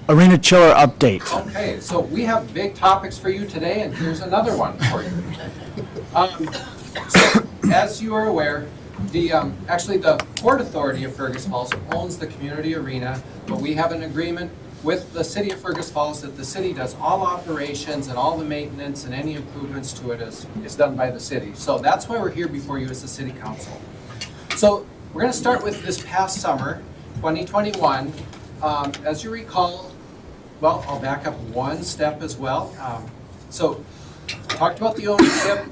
Arena Chiller update. Okay, so we have big topics for you today, and here's another one for you. So, as you are aware, actually the Port Authority of Fergus Falls owns the community arena, but we have an agreement with the city of Fergus Falls, that the city does all operations and all the maintenance and any improvements to it is done by the city. So that's why we're here before you as the city council. So we're going to start with this past summer, 2021. As you recall, well, I'll back up one step as well. So talked about the ownership.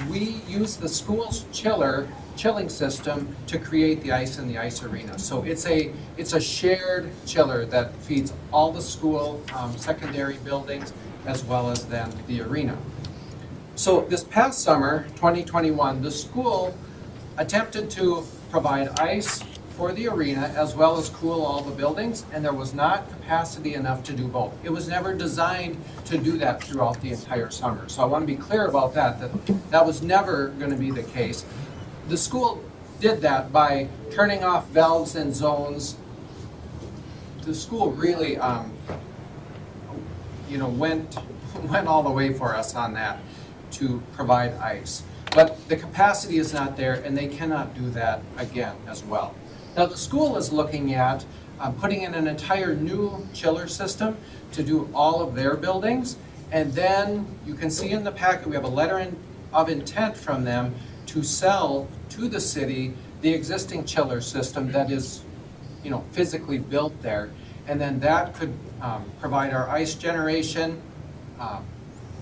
We use the school's chilling system to create the ice in the ice arena. So it's a shared chiller that feeds all the school secondary buildings as well as then the arena. So this past summer, 2021, the school attempted to provide ice for the arena as well as cool all the buildings, and there was not capacity enough to do both. It was never designed to do that throughout the entire summer. So I want to be clear about that that was never going to be the case. The school did that by turning off valves and zones. The school really, went all the way for us on that to provide ice. But the capacity is not there, and they cannot do that again as well. Now, the school is looking at putting in an entire new chiller system to do all of their buildings. And then you can see in the packet, we have a letter of intent from them to sell to the city the existing chiller system that is, physically built there. And then that could provide our ice generation.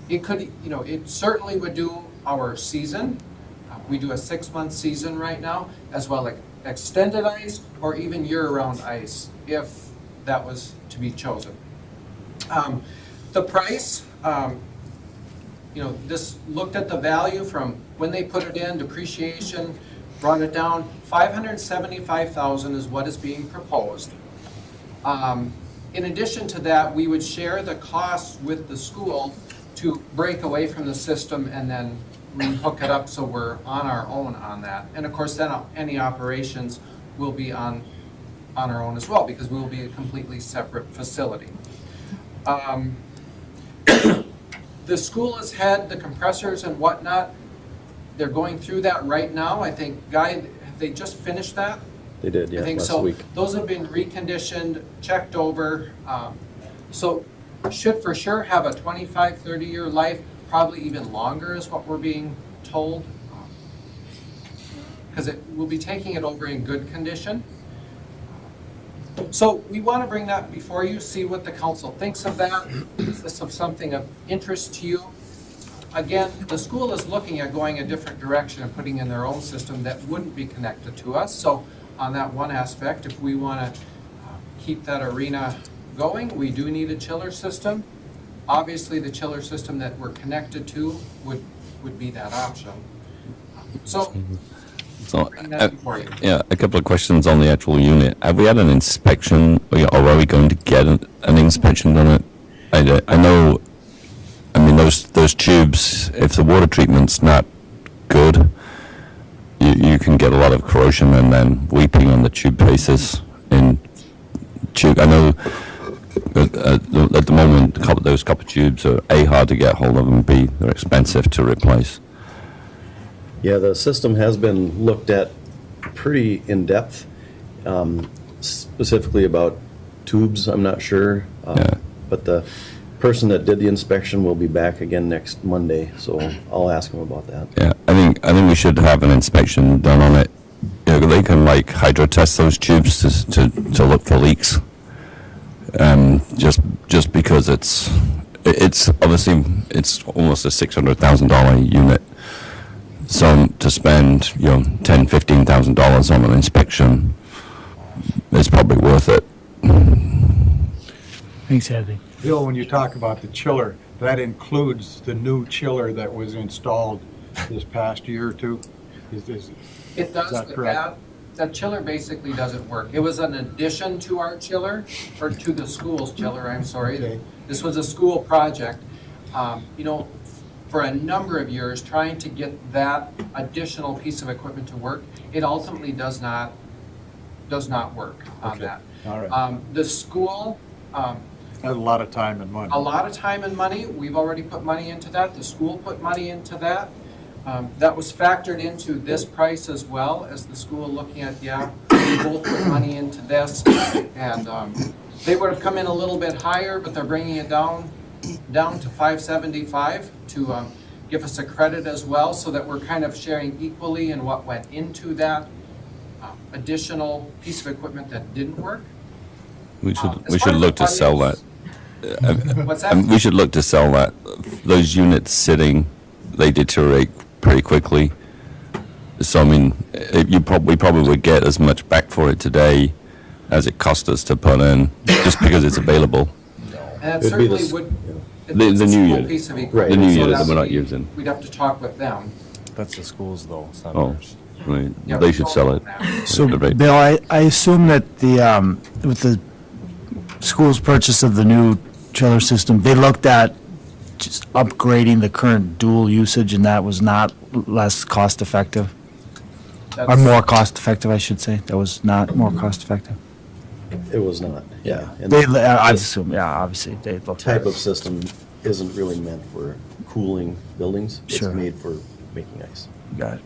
It could, it certainly would do our season. We do a 6-month season right now, as well as extended ice or even year-round ice, if that was to be chosen. The price, this looked at the value from when they put it in, depreciation, brought it down. $575,000 is what is being proposed. In addition to that, we would share the costs with the school to break away from the system and then hook it up so we're on our own on that. And of course, then any operations will be on our own as well, because we will be a completely separate facility. The school has had the compressors and whatnot. They're going through that right now. I think, Guy, have they just finished that? They did, yeah, I think last so. week. Those have been reconditioned, checked over. So should for sure have a 25, 30-year life, probably even longer is what we're being told. Because we'll be taking it over in good condition. So we want to bring that before you, see what the council thinks of that. Is this of something of interest to you? Again, the school is looking at going a different direction and putting in their own system that wouldn't be connected to us. So on that one aspect, if we want to keep that arena going, we do need a chiller system. Obviously, the chiller system that we're connected to would be that option. So bring that before you. Yeah, a couple of questions on the actual unit. Have we had an inspection, or are we going to get an inspection on it? I know, those tubes, if the water treatment's not good, you can get a lot of corrosion and then weeping on the tube faces. I know at the moment, those copper tubes are A, hard to get hold of, and B, they're expensive to replace. Yeah, the system has been looked at pretty in-depth, specifically about tubes, I'm not sure. Yeah. But the person that did the inspection will be back again next Monday, so I'll ask him about that. Yeah, I think we should have an inspection done on it. They can hydro test those tubes to look for leaks. Just because it's obviously it's almost a $600,000 unit. So to spend $10,000-$15,000 on an inspection is probably worth it. Thanks, Andy. Bill, when you talk about the chiller, that includes the new chiller that was installed this past year or two? It does, Is that but correct? that chiller basically doesn't work. It was an addition to our chiller, or to the school's chiller, I'm sorry. Okay. This was a school project. For a number of years, trying to get that additional piece of equipment to work, it ultimately does not work on Okay. that. All right. The school, That's a lot of time and money. a lot of time and money. We've already put money into that. The school put money into that. That was factored into this price as well, as the school looking at, we both put money into this. And They would have come in a little bit higher, but they're bringing it down to 575 to give us a credit as well, so that we're kind of sharing equally in what went into that additional piece of equipment that didn't work. We As should far as look the to sell that. What's that? We should look to sell that. Those units sitting, they deteriorate pretty quickly. So I mean, we probably would get as much back for it today as it cost us to put in, just because it's available. And it It'd be the certainly s- would. The it's a new small unit. piece of Right. equipment, The new so unit that we're would not be- using. We'd have to talk with them. That's the schools though, it's not Oh, ours. right. Yeah, They we should don't sell own it. that. So, Right. Bill, I assume that the, with the school's purchase of the new trailer system, they looked at just upgrading the current dual usage, and that was not less cost-effective? Or That's- more cost-effective, I should say. That was not more cost-effective. It was not, yeah. And They, the I assume, yeah, obviously, they looked at type of system isn't really meant for cooling buildings. Sure. It's made for making ice. Got it.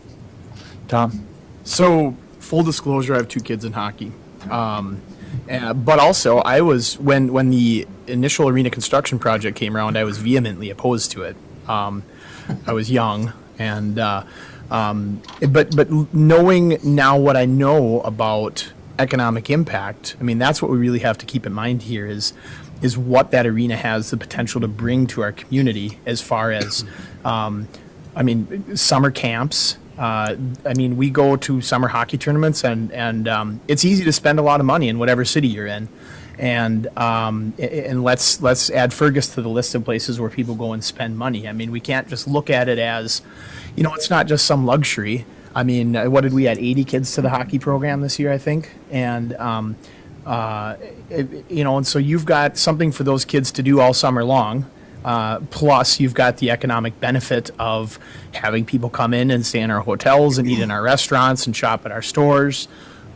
Tom? So, full disclosure, I have 2 kids in hockey. But also, I was, when the initial arena construction project came around, I was vehemently opposed to it. I was young, and, but knowing now what I know about economic impact, I mean, that's what we really have to keep in mind here is what that arena has the potential to bring to our community as far as, I mean, summer camps. I mean, we go to summer hockey tournaments, and it's easy to spend a lot of money in whatever city you're in. And let's add Fergus to the list of places where people go and spend money. I mean, we can't just look at it as, you know, it's not just some luxury. I mean, what did we add 80 kids to the hockey program this year, I think? And, you know, and so you've got something for those kids to do all summer long. Plus, you've got the economic benefit of having people come in and stay in our hotels and eat in our restaurants and shop at our stores.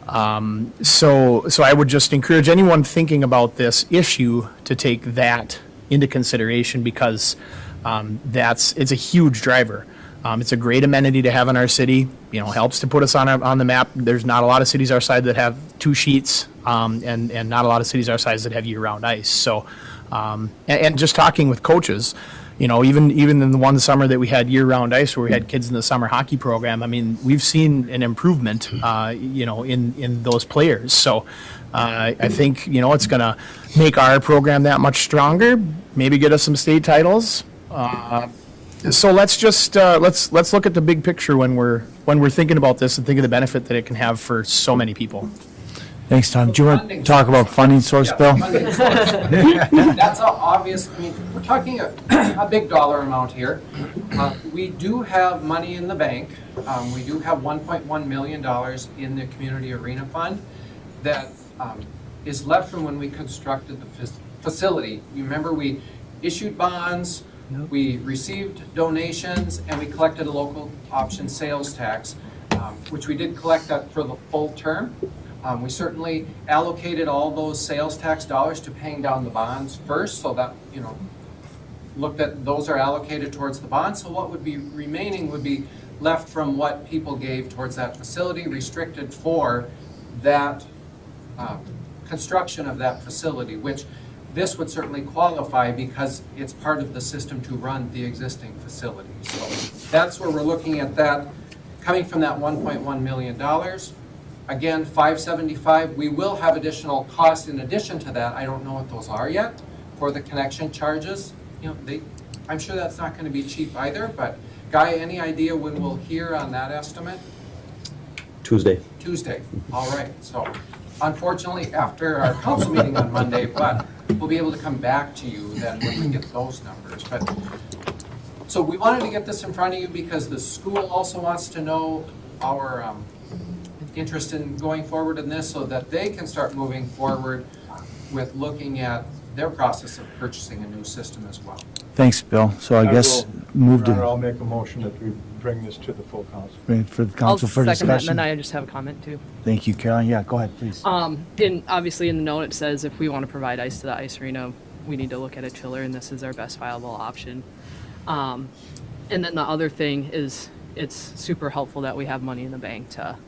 So I would just encourage anyone thinking about this issue to take that into consideration, because it's a huge driver. It's a great amenity to have in our city. You know, helps to put us on the map. There's not a lot of cities our size that have 2 sheets, and not a lot of cities our size that have year-round ice. So, and just talking with coaches, you know, even in the one summer that we had year-round ice, where we had kids in the summer hockey program, I mean, we've seen an improvement, you know, in those players. So, I think, you know, it's going to make our program that much stronger. Maybe get us some state titles. So let's just let's look at the big picture when we're thinking about this, and think of the benefit that it can have for so many people. Thanks, Tom. Do you want to talk about funding source, Yeah, Bill? funding source. That's all obvious. I mean, we're talking a big dollar amount here. We do have money in the bank. We do have $1.1 million in the Community Arena Fund that is left from when we constructed the facility. You remember we issued bonds, we received donations, and we collected a local option sales tax, which we did collect that for the full term. We certainly allocated all those sales tax dollars to paying down the bonds first, so that, you know, looked at those are allocated towards the bonds. So what would be remaining would be left from what people gave towards that facility, restricted for that construction of that facility, which this would certainly qualify because it's part of the system to run the existing facility. So that's where we're looking at that coming from that $1.1 million. Again, 575, we will have additional costs in addition to that. I don't know what those are yet for the connection charges. You know, I'm sure that's not going to be cheap either, but Guy, any idea when we'll hear on that estimate? Tuesday. Tuesday, all right. So unfortunately, after our council meeting on Monday, but we'll be able to come back to you then when we get those numbers. But so we wanted to get this in front of you because the school also wants to know our interest in going forward in this, so that they can start moving forward with looking at their process of purchasing a new system as well. Thanks, Bill. So I guess move Your Honor, I'll to, make a motion that we bring this to the full council. bring it for the I'll council for second that, and discussion. then I just have a comment too. Thank you, Caroline. Yeah, go ahead, please. And obviously in the note it says if we want to provide ice to the ice arena, we need to look at a chiller, and this is our best viable option. And then the other thing is it's super helpful that we have money in the bank to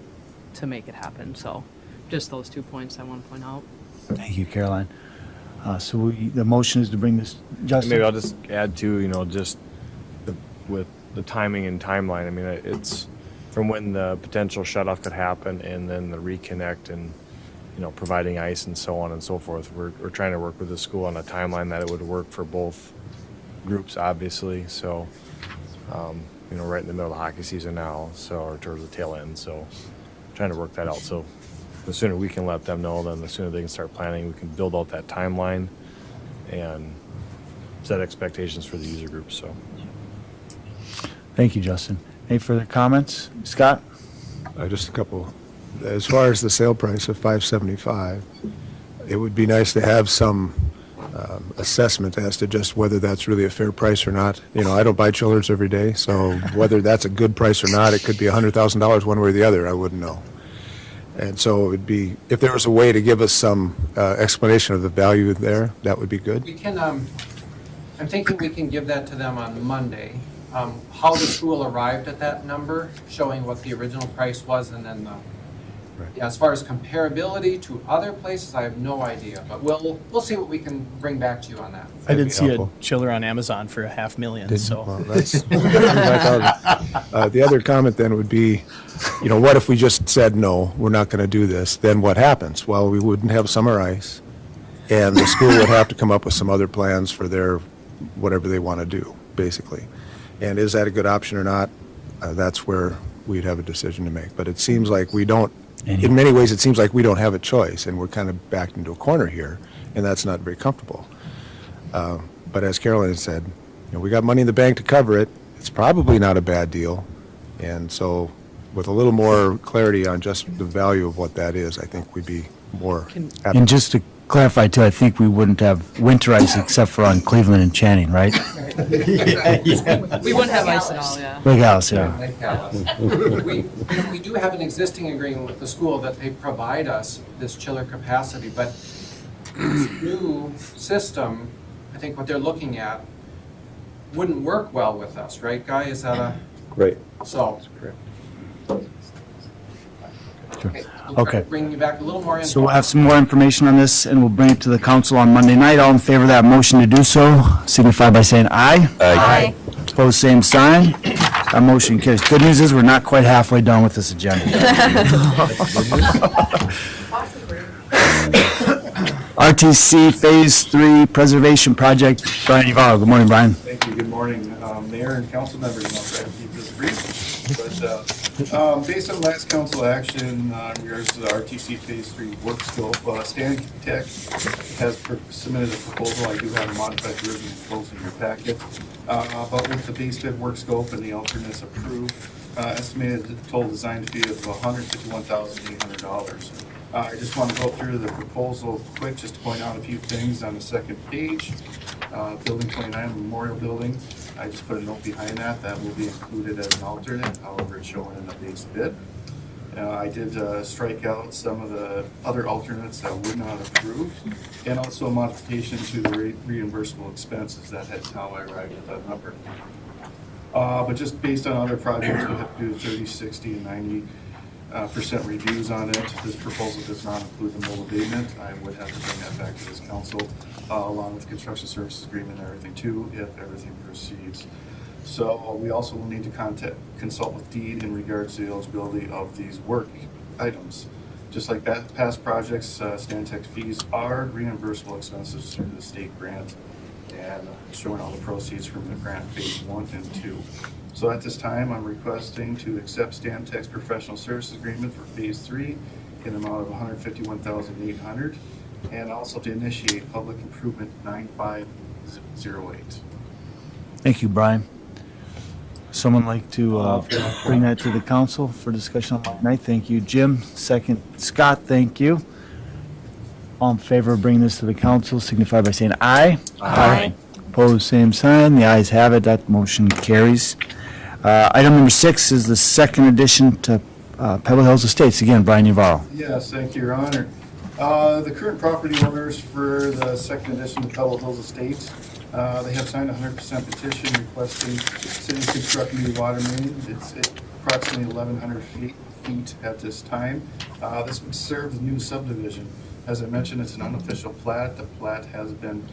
make it happen. So just those 2 points I want to point out. Thank you, Caroline. So the motion is to bring this, And Justin? maybe I'll just add to, just with the timing and timeline. I mean, it's from when the potential shutoff could happen and then the reconnect and, providing ice and so on and so forth. We're trying to work with the school on a timeline that it would work for both groups, obviously. So, right in the middle of the hockey season now, or towards the tail end. So, trying to work that out. So, the sooner we can let them know, then the sooner they can start planning. We can build out that timeline and set expectations for the user groups. So, Thank you, Justin. Any further comments? Scott? Just a couple. As far as the sale price of $575, it would be nice to have some assessment as to just whether that's really a fair price or not. I don't buy chillers every day, so whether that's a good price or not, it could be $100,000 one way or the other, I wouldn't know. And so it would be, if there was a way to give us some explanation of the value there, that would be good. We can, I'm thinking we can give that to them on Monday. How the school arrived at that number, showing what the original price was, and then yeah, as far as comparability to other places, I have no idea, but we'll see what we can bring back to you on that. I did be see helpful. a chiller on Amazon for $500,000, so. Well, that's the other comment then would be, what if we just said, no, we're not going to do this? Then what happens? Well, we wouldn't have summer ice, and the school would have to come up with some other plans for their, whatever they want to do, basically. And is that a good option or not? That's where we'd have a decision to make. But it seems like we don't, in many ways, it seems like we don't have a choice, and we're kind of backed into a corner here, and that's not very comfortable. But as Carolyn said, we got money in the bank to cover it. It's probably not a bad deal. And so with a little more clarity on just the value of what that is, I think we'd be more happy. And just to clarify too, I think we wouldn't have winter ice except for on Cleveland and Channing, right? We wouldn't have ice at all, yeah. Big house, yeah. Like that. We do have an existing agreement with the school that they provide us this chiller capacity, but this new system, I think what they're looking at, wouldn't work well with us, right, Guy? Is that a, Right. so? Correct. Okay. We'll try Okay. to bring you back a little more info. So we'll have some more information on this, and we'll bring it to the council on Monday night. All in favor of that motion to do so, signify by saying aye. Aye. Opposed, same sign. That motion carries. Good news is, we're not quite halfway done with this agenda. RTC Phase 3 Preservation Project, Brian Uvallo. Good morning, Brian. Thank you. Good morning, Mayor and council members. I'll try to keep this brief. But based on last council action in regards to the RTC Phase 3 work scope, Stan Tech has submitted a proposal. I do have a modified version proposal in your packet. But with the base bid work scope and the alternates approved, estimated total design fee of $151,800. I just want to go through the proposal quick, just to point out a few things on the second page. Building 29, Memorial Building, I just put a note behind that. That will be included as an alternate, however it's shown in the base bid. I did strike out some of the other alternates that were not approved, and also a modification to the reimbursable expenses. That's how I arrived at that number. But just based on other projects, we have to do 30, 60, and 90% reviews on it. This proposal does not include the mold abatement. I would have to bring that back to this council, along with construction services agreement and everything too, if everything proceeds. So we also will need to consult with Deed in regards to the eligibility of these work items. Just like past projects, Stantec fees are reimbursable expenses through the state grant, and showing all the proceeds from the grant phase 1 and 2. So at this time, I'm requesting to accept Stantec's professional services agreement for phase 3 in the amount of $151,800, and also to initiate public improvement 9508. Thank you, Brian. Someone like to bring that to the council for discussion on Monday night? Thank you, Jim. Second, Scott, thank you. All in favor of bringing this to the council, signify by saying aye. Aye. Opposed, same sign. The ayes have it. That motion carries. Item number 6 is the second addition to Pebble Hills Estates. Again, Brian Uvallo. Yes, thank you, Your Honor. The current property owners for the second edition of Pebble Hills Estates, they have signed a 100% petition requesting city to construct a new water main. It's approximately 1,100 feet at this time. This would serve the new subdivision. As I mentioned, it's an unofficial plat. The plat has been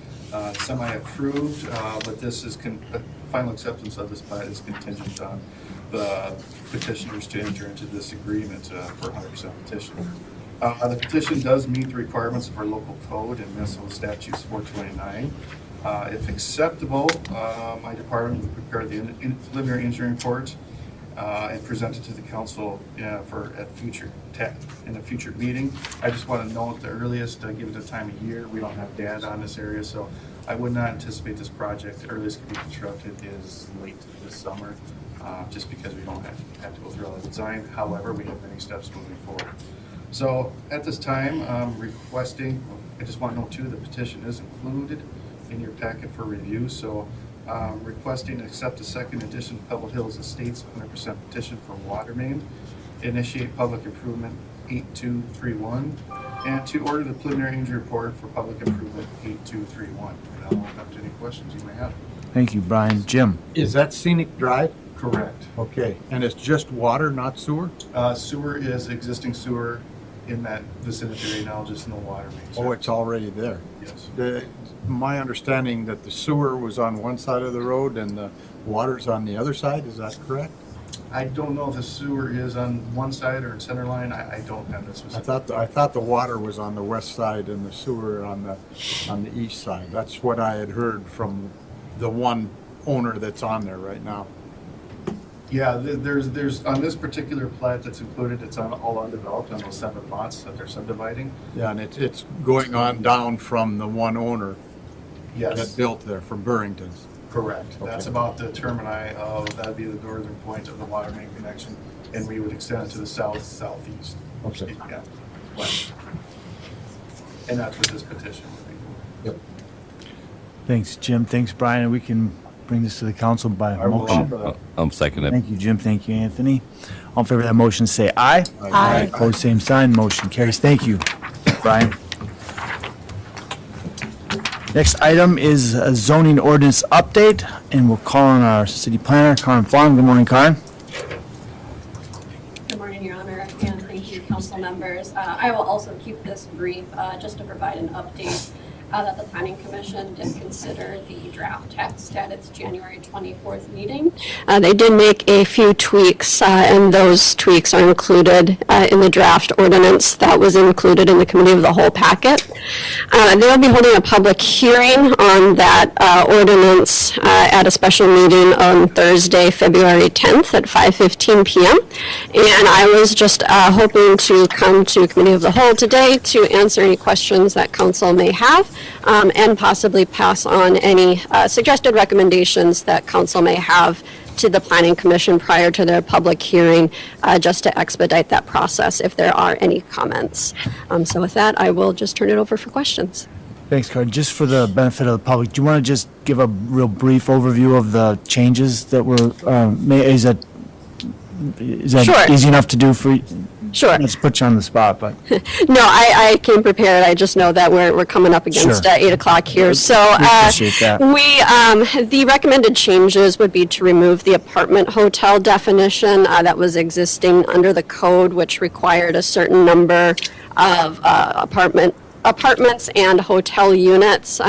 semi-approved, but this is, final acceptance of this plat is contingent on the petitioners to enter into this agreement for 100% petition. The petition does meet the requirements of our local code and Minnesota Statutes 429. If acceptable, my department will prepare the preliminary engineering report and present it to the council in a future meeting. I just want to note the earliest, given the time of year, we don't have data on this area, so I would not anticipate this project, the earliest it can be constructed is late this summer, just because we don't have to go through all the design. However, we have many steps moving forward. So at this time, requesting, I just want to note too, the petition is included in your packet for review, so requesting to accept the second edition of Pebble Hills Estates 100% petition for water main, initiate public improvement 8231, and to order the preliminary engineering report for public improvement 8231. And I'll open up to any questions you may have. Thank you, Brian. Jim? Is that scenic drive? Correct. Okay, and it's just water, not sewer? Sewer is existing sewer in that vicinity right now, just no water main. Oh, it's already there. Yes. My understanding that the sewer was on one side of the road and the water's on the other side, is that correct? I don't know if the sewer is on one side or in center line. I don't have this specific. I thought the water was on the west side and the sewer on the east side. That's what I had heard from the one owner that's on there right now. Yeah, there's on this particular plat that's included, it's on all undeveloped on those 7 lots that they're subdividing. Yeah, and it's going on down from the one owner Yes. that built there, from Burrington's. Correct. Okay. That's about the termini of, that'd be the northern point of the water main connection, and we would extend it to the southeast. Okay. Yeah. West. And that's what this petition would be. Yep. Thanks, Jim. Thanks, Brian. And we can bring this to the council by motion. I'm second it. Thank you, Jim. Thank you, Anthony. All in favor of that motion, say aye. Aye. Opposed, same sign. Motion carries. Thank you, Brian. Next item is a zoning ordinance update, and we'll call on our city planner, Karen Flom. Good morning, Karen. Good morning, Your Honor, and thank you, council members. I will also keep this brief, just to provide an update that the Planning Commission did consider the draft text at its January 24th meeting. They did make a few tweaks, and those tweaks are included in the draft ordinance that was included in the committee of the whole packet. They'll be holding a public hearing on that ordinance at a special meeting on Thursday, February 10th at 5:15 p.m. And I was just hoping to come to committee of the whole today to answer any questions that council may have, and possibly pass on any suggested recommendations that council may have to the Planning Commission prior to their public hearing, just to expedite that process if there are any comments. So with that, I will just turn it over for questions. Thanks, Karen. Just for the benefit of the public, do you want to just give a real brief overview of the changes that were made? Is that Sure. easy enough to do for you? Sure. Let's put you on the spot, but. No, I came prepared. I just know that we're coming up against Sure. 8 o'clock here. So We appreciate that. the recommended changes would be to remove the apartment hotel definition that was existing under the code, which required a certain number of apartments and hotel units.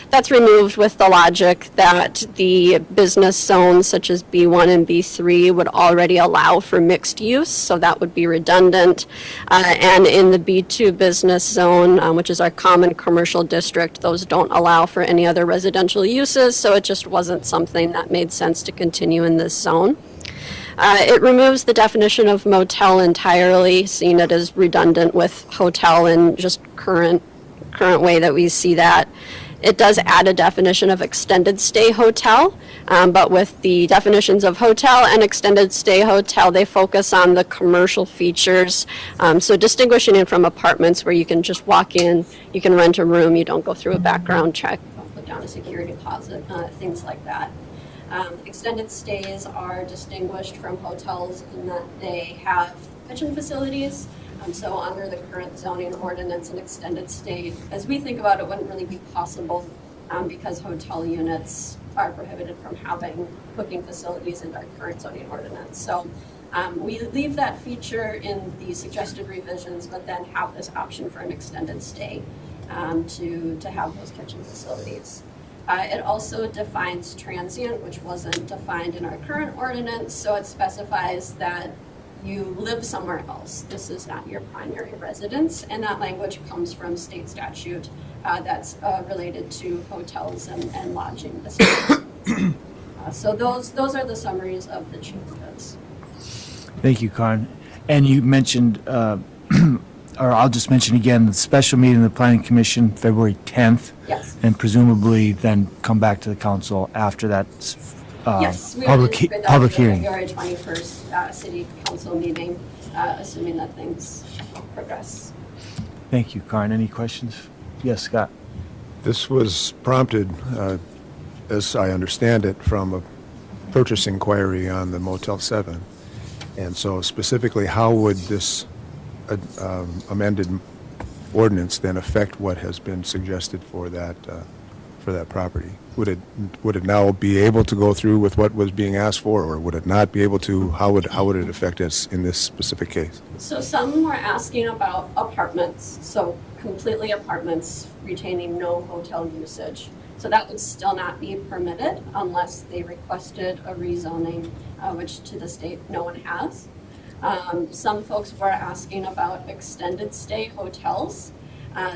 That's removed with the logic that the business zones such as B1 and B3 would already allow for mixed use, so that would be redundant. And in the B2 business zone, which is our common commercial district, those don't allow for any other residential uses, so it just wasn't something that made sense to continue in this zone. It removes the definition of motel entirely, seeing it as redundant with hotel and just current way that we see that. It does add a definition of extended stay hotel, but with the definitions of hotel and extended stay hotel, they focus on the commercial features. So distinguishing it from apartments where you can just walk in, you can rent a room, you don't go through a background check, don't put down a security deposit, things like that. Extended stays are distinguished from hotels in that they have kitchen facilities. So under the current zoning ordinance, an extended stay, as we think about it, wouldn't really be possible because hotel units are prohibited from having cooking facilities in our current zoning ordinance. So We leave that feature in the suggested revisions, but then have this option for an extended stay to have those kitchen facilities. It also defines transient, which wasn't defined in our current ordinance, so it specifies that you live somewhere else. This is not your primary residence, and that language comes from state statute that's related to hotels and lodging establishments. So those are the summaries of the changes. Thank you, Karen. And you mentioned, or I'll just mention again, the special meeting of the Planning Commission, February 10th. Yes. And presumably then come back to the council after that Yes, we public anticipate that public for the hearing. February 21st city council meeting, assuming that things progress. Thank you, Karen. Any questions? Yes, Scott. This was prompted, as I understand it, from a purchase inquiry on the Motel 7. And so specifically, how would this amended ordinance then affect what has been suggested for that property? Would it now be able to go through with what was being asked for, or would it not be able to? How would it affect us in this specific case? So some were asking about apartments, so completely apartments retaining no hotel usage. So that would still not be permitted unless they requested a rezoning, which to this date no one has. Some folks were asking about extended stay hotels.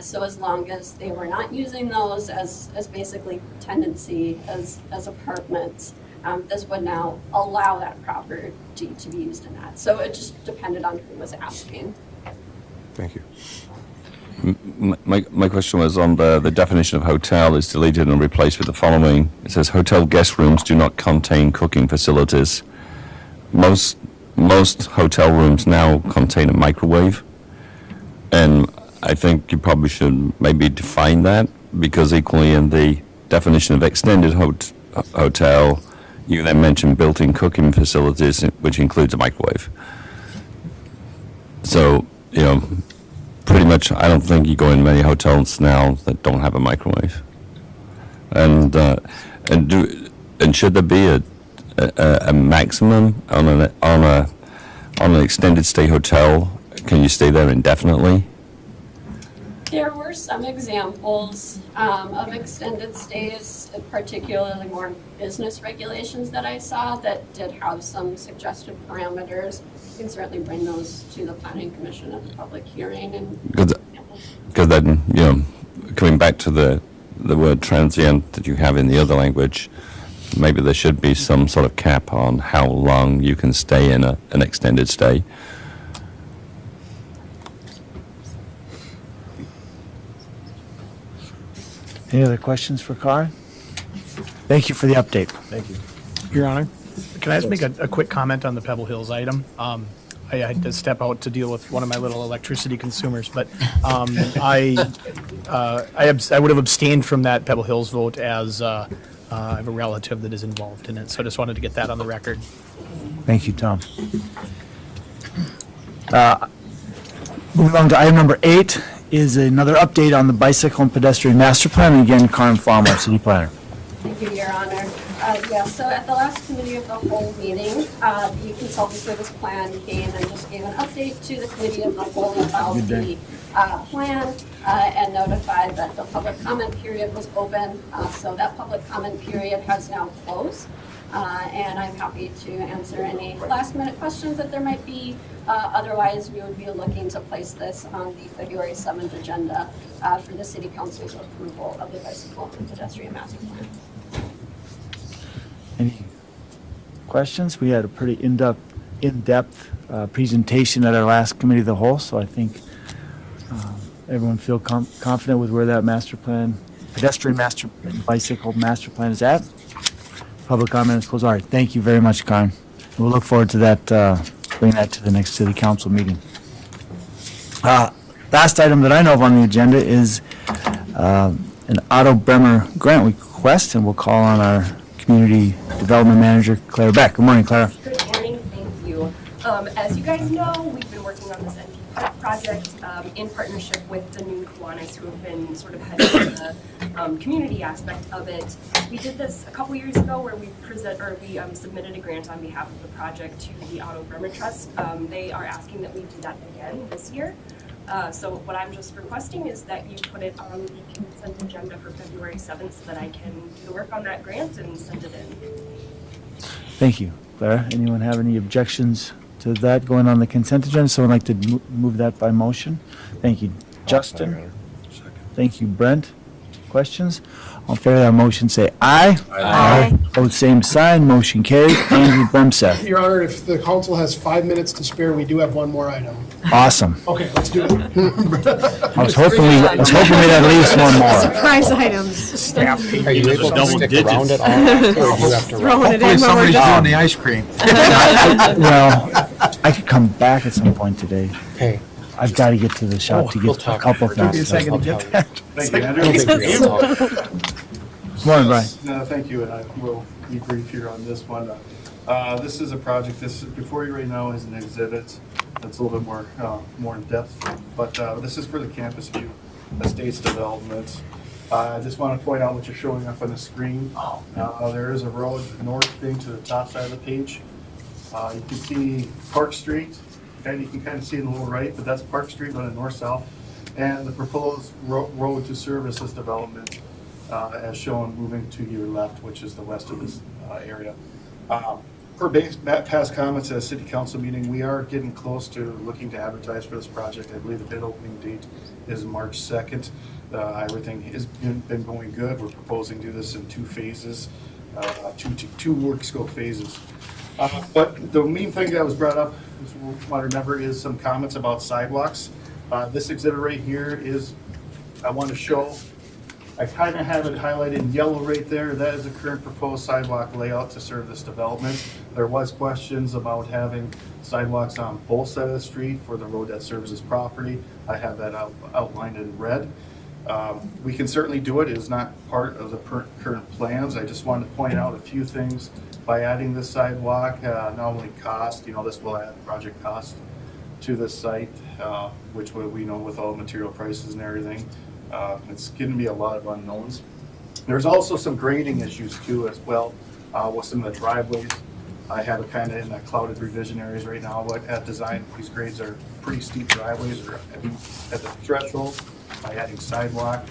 So as long as they were not using those as basically tenancy as apartments, this would now allow that property to be used in that. So it just depended on who was asking. Thank you. My question was on the definition of hotel is deleted and replaced with the following. It says hotel guest rooms do not contain cooking facilities. Most hotel rooms now contain a microwave, and I think you probably should maybe define that, because equally in the definition of extended hotel, you then mention built-in cooking facilities, which includes a microwave. So, pretty much, I don't think you go in many hotels now that don't have a microwave. And should there be a maximum on an extended stay hotel? Can you stay there indefinitely? There were some examples of extended stays, particularly more business regulations that I saw that did have some suggested parameters. You can certainly bring those to the Planning Commission at the public hearing. Because then, coming back to the word transient that you have in the other language, maybe there should be some sort of cap on how long you can stay in an extended stay. Any other questions for Karen? Thank you for the update. Thank you. Your Honor, can I just make a quick comment on the Pebble Hills item? I had to step out to deal with one of my little electricity consumers, but I would have abstained from that Pebble Hills vote as I have a relative that is involved in it. So I just wanted to get that on the record. Thank you, Tom. Moving on to item number 8 is another update on the bicycle and pedestrian master plan. And again, Karen Flom, our city planner. Thank you, Your Honor. So at the last committee of the whole meeting, the consultant for this plan came and just gave an update to the committee of the whole about the plan and notified that the public comment period was open. So that public comment period has now closed. And I'm happy to answer any last minute questions that there might be. Otherwise, we would be looking to place this on the February 7th agenda for the City Council's approval of the bicycle and pedestrian master plan. Any questions? We had a pretty in-depth presentation at our last committee of the whole, so I think everyone feel confident with where that master plan, pedestrian master and bicycle master plan is at. Public comment is closed. All right, thank you very much, Karen. We'll look forward to that, bringing that to the next city council meeting. Last item that I know of on the agenda is an Otto Bremer grant request, and we'll call on our Community Development Manager, Claire Beck. Good morning, Claire. Good morning, thank you. As you guys know, we've been working on this NP Park project in partnership with the new Kiwanis who have been sort of heading the community aspect of it. We did this a couple years ago where we submitted a grant on behalf of the project to the Auto Bremer Trust. They are asking that we do that again this year. So what I'm just requesting is that you put it on the consent agenda for February 7th so that I can do the work on that grant and send it in. Thank you. Clara, anyone have any objections to that going on the consent agenda? Someone like to move that by motion? Thank you. Justin? Thank you. Brent? Questions? All in favor of that motion, say aye. Aye. Opposed, same sign. Motion carried. Andrew Bremseth. Your Honor, if the council has 5 minutes to spare, we do have one more item. Awesome. Okay, let's do it. I was hoping we'd at least one more. Surprise items. Staff Are you able to stick around at all? Or do you have to run? Throwing it in when we're Somebody's done. doing the ice cream. Well, I could come back at some point today. Okay. I've got to get to the shop to get a couple Give me a things. second to get that. Thank you, Andrew. Morning, Brian. Thank you, and I will be brief here on this one. This is a project, this is, before you right now is an exhibit that's a little bit more in depth, but this is for the Campus View Estates development. I just want to point out what you're showing up on the screen. There is a road north thing to the top side of the page. You can see Park Street, and you can kind of see in the lower right, but that's Park Street running north-south. And the proposed road to service this development, as shown, moving to your left, which is the west of this area. Per past comments at a city council meeting, we are getting close to looking to advertise for this project. I believe the bid opening date is March 2nd. Everything has been going good. We're proposing to do this in 2 phases, two work scope phases. But the main thing that was brought up, as you want to remember, is some comments about sidewalks. This exhibit right here is, I want to show, I kind of have it highlighted in yellow right there. That is the current proposed sidewalk layout to serve this development. There was questions about having sidewalks on both sides of the street for the road that serves this property. I have that outlined in red. We can certainly do it. It is not part of the current plans. I just wanted to point out a few things. By adding this sidewalk, not only cost, this will add project cost to the site, which we know with all the material prices and everything. It's going to be a lot of unknowns. There's also some grading issues too as well with some of the driveways. I have it kind of in the clouded revision areas right now, but at design, these grades are pretty steep driveways or at the threshold. By adding sidewalk,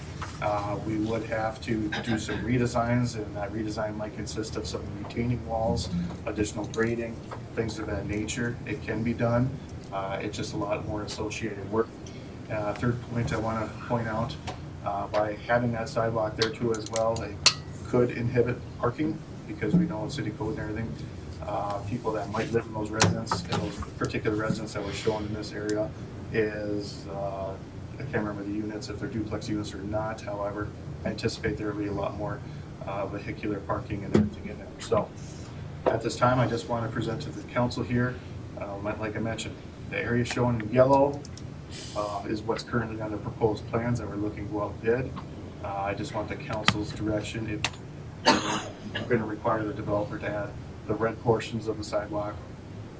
we would have to do some redesigns, and that redesign might consist of some retaining walls, additional grading, things of that nature. It can be done. It's just a lot more associated work. Third point I want to point out, by having that sidewalk there too as well, it could inhibit parking because we know in city code and everything, people that might live in those particular residents that were shown in this area is, I can't remember the units, if they're duplex units or not. However, I anticipate there will be a lot more vehicular parking and everything in there. So at this time, I just want to present to the council here, like I mentioned, the area shown in yellow is what's currently on the proposed plans that we're looking to go out bid. I just want the council's direction if we're going to require the developer to add the red portions of the sidewalk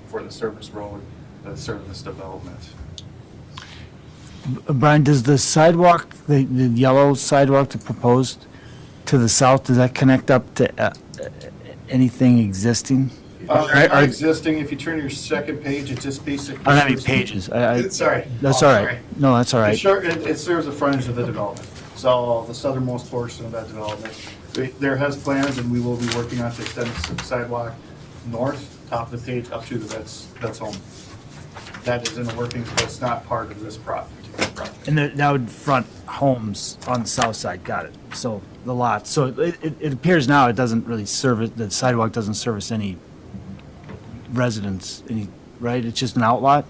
for the service road that serve this development. Brian, does the sidewalk, the yellow sidewalk that proposed to the south, does that connect up to anything existing? Existing, if you turn to your second page, it just basically. I don't have any pages. Sorry. That's Oh, all right. sorry. No, that's all right. It serves the frontage of the development. So the southernmost portion of that development. There has plans, and we will be working on to extend the sidewalk north, top of the page, up to the vet's home. That is in the workings, but it's not part of this project. And that would front homes on the south side, got it. So the lot, so it appears now it doesn't really service, the sidewalk doesn't service any residents, right? It's just an outlot?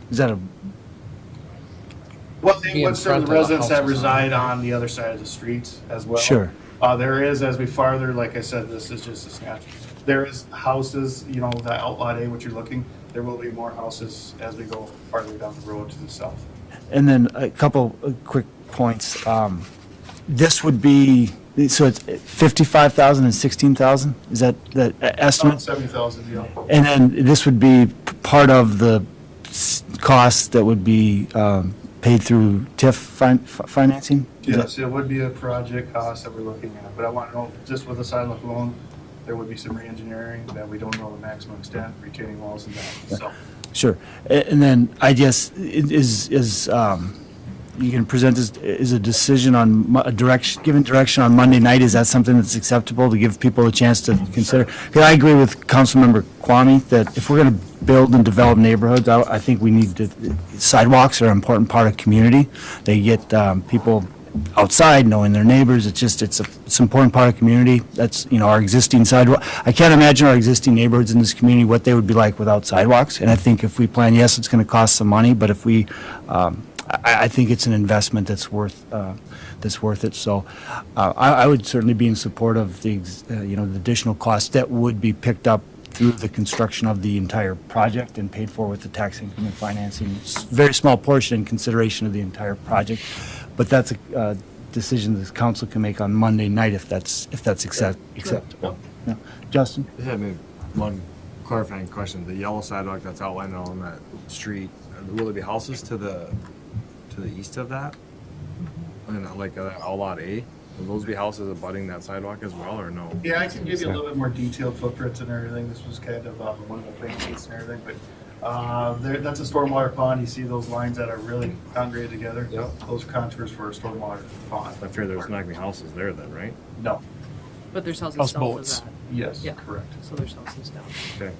Is that a? Well, they Be in would serve front the of the residents that houses. reside on the other side of the street as well. Sure. There is, as we farther, like I said, this is just a snatch. There is houses, that outlot A, what you're looking, there will be more houses as we go farther down the road to the south. And then a couple of quick points. This would be, so it's 55,000 and 16,000? Is that the estimate? 70,000, yeah. And then this would be part of the costs that would be paid through TIF financing? Is that- Yes, it would be a project cost that we're looking at, but I want to know, just with the sidewalk alone, there would be some re-engineering that we don't know the maximum extent, retaining walls and that, so. Sure. And then I guess you can present this, is a decision on given direction on Monday night, is that something that's acceptable to give people a chance to consider? 'Cause I agree with Councilmember Kwame that if we're going to build and develop neighborhoods, I think we need to, sidewalks are an important part of community. They get people outside, knowing their neighbors. It's an important part of community. That's, our existing sidewalk. I can't imagine our existing neighborhoods in this community, what they would be like without sidewalks. And I think if we plan, yes, it's going to cost some money, but if we, I think it's an investment that's worth it. So I would certainly be in support of the additional costs that would be picked up through the construction of the entire project and paid for with the tax increment financing. It's a very small portion in consideration of the entire project, but that's a decision the council can make on Monday night if that's acceptable. Yeah. Justin? I just had maybe one clarifying question. The yellow sidewalk that's outlined on that street, will there be houses to the east of that? And like all lot A? Will those be houses abutting that sidewalk as well, or no? Yeah, I can give you a little bit more detailed footprints and everything. This was kind of one of the plane sheets and everything, but that's a stormwater pond. You see those lines that are really congregated together? Yep. Those contours for a stormwater pond. I fear there's not gonna be houses there then, right? No. But there's houses south of that. Yes, Yeah. correct. So there's houses down. Okay.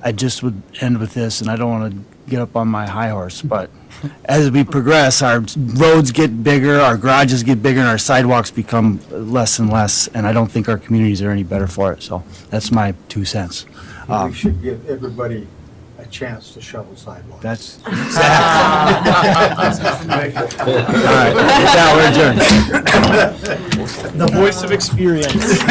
I just would end with this, and I don't want to get up on my high horse, but as we progress, our roads get bigger, our garages get bigger, and our sidewalks become less and less, and I don't think our communities are any better for it. So that's my 2 cents. We should give everybody a chance to shovel sidewalks. That's exactly. All right, now we're adjourned. The voice of experience.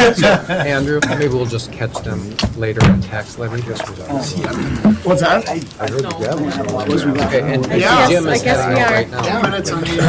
Andrew, maybe we'll just catch them later in tax levy. What's that? I heard the gavel. Okay, and Yeah. Jim is I guess heading we out are. right now. 10 minutes on the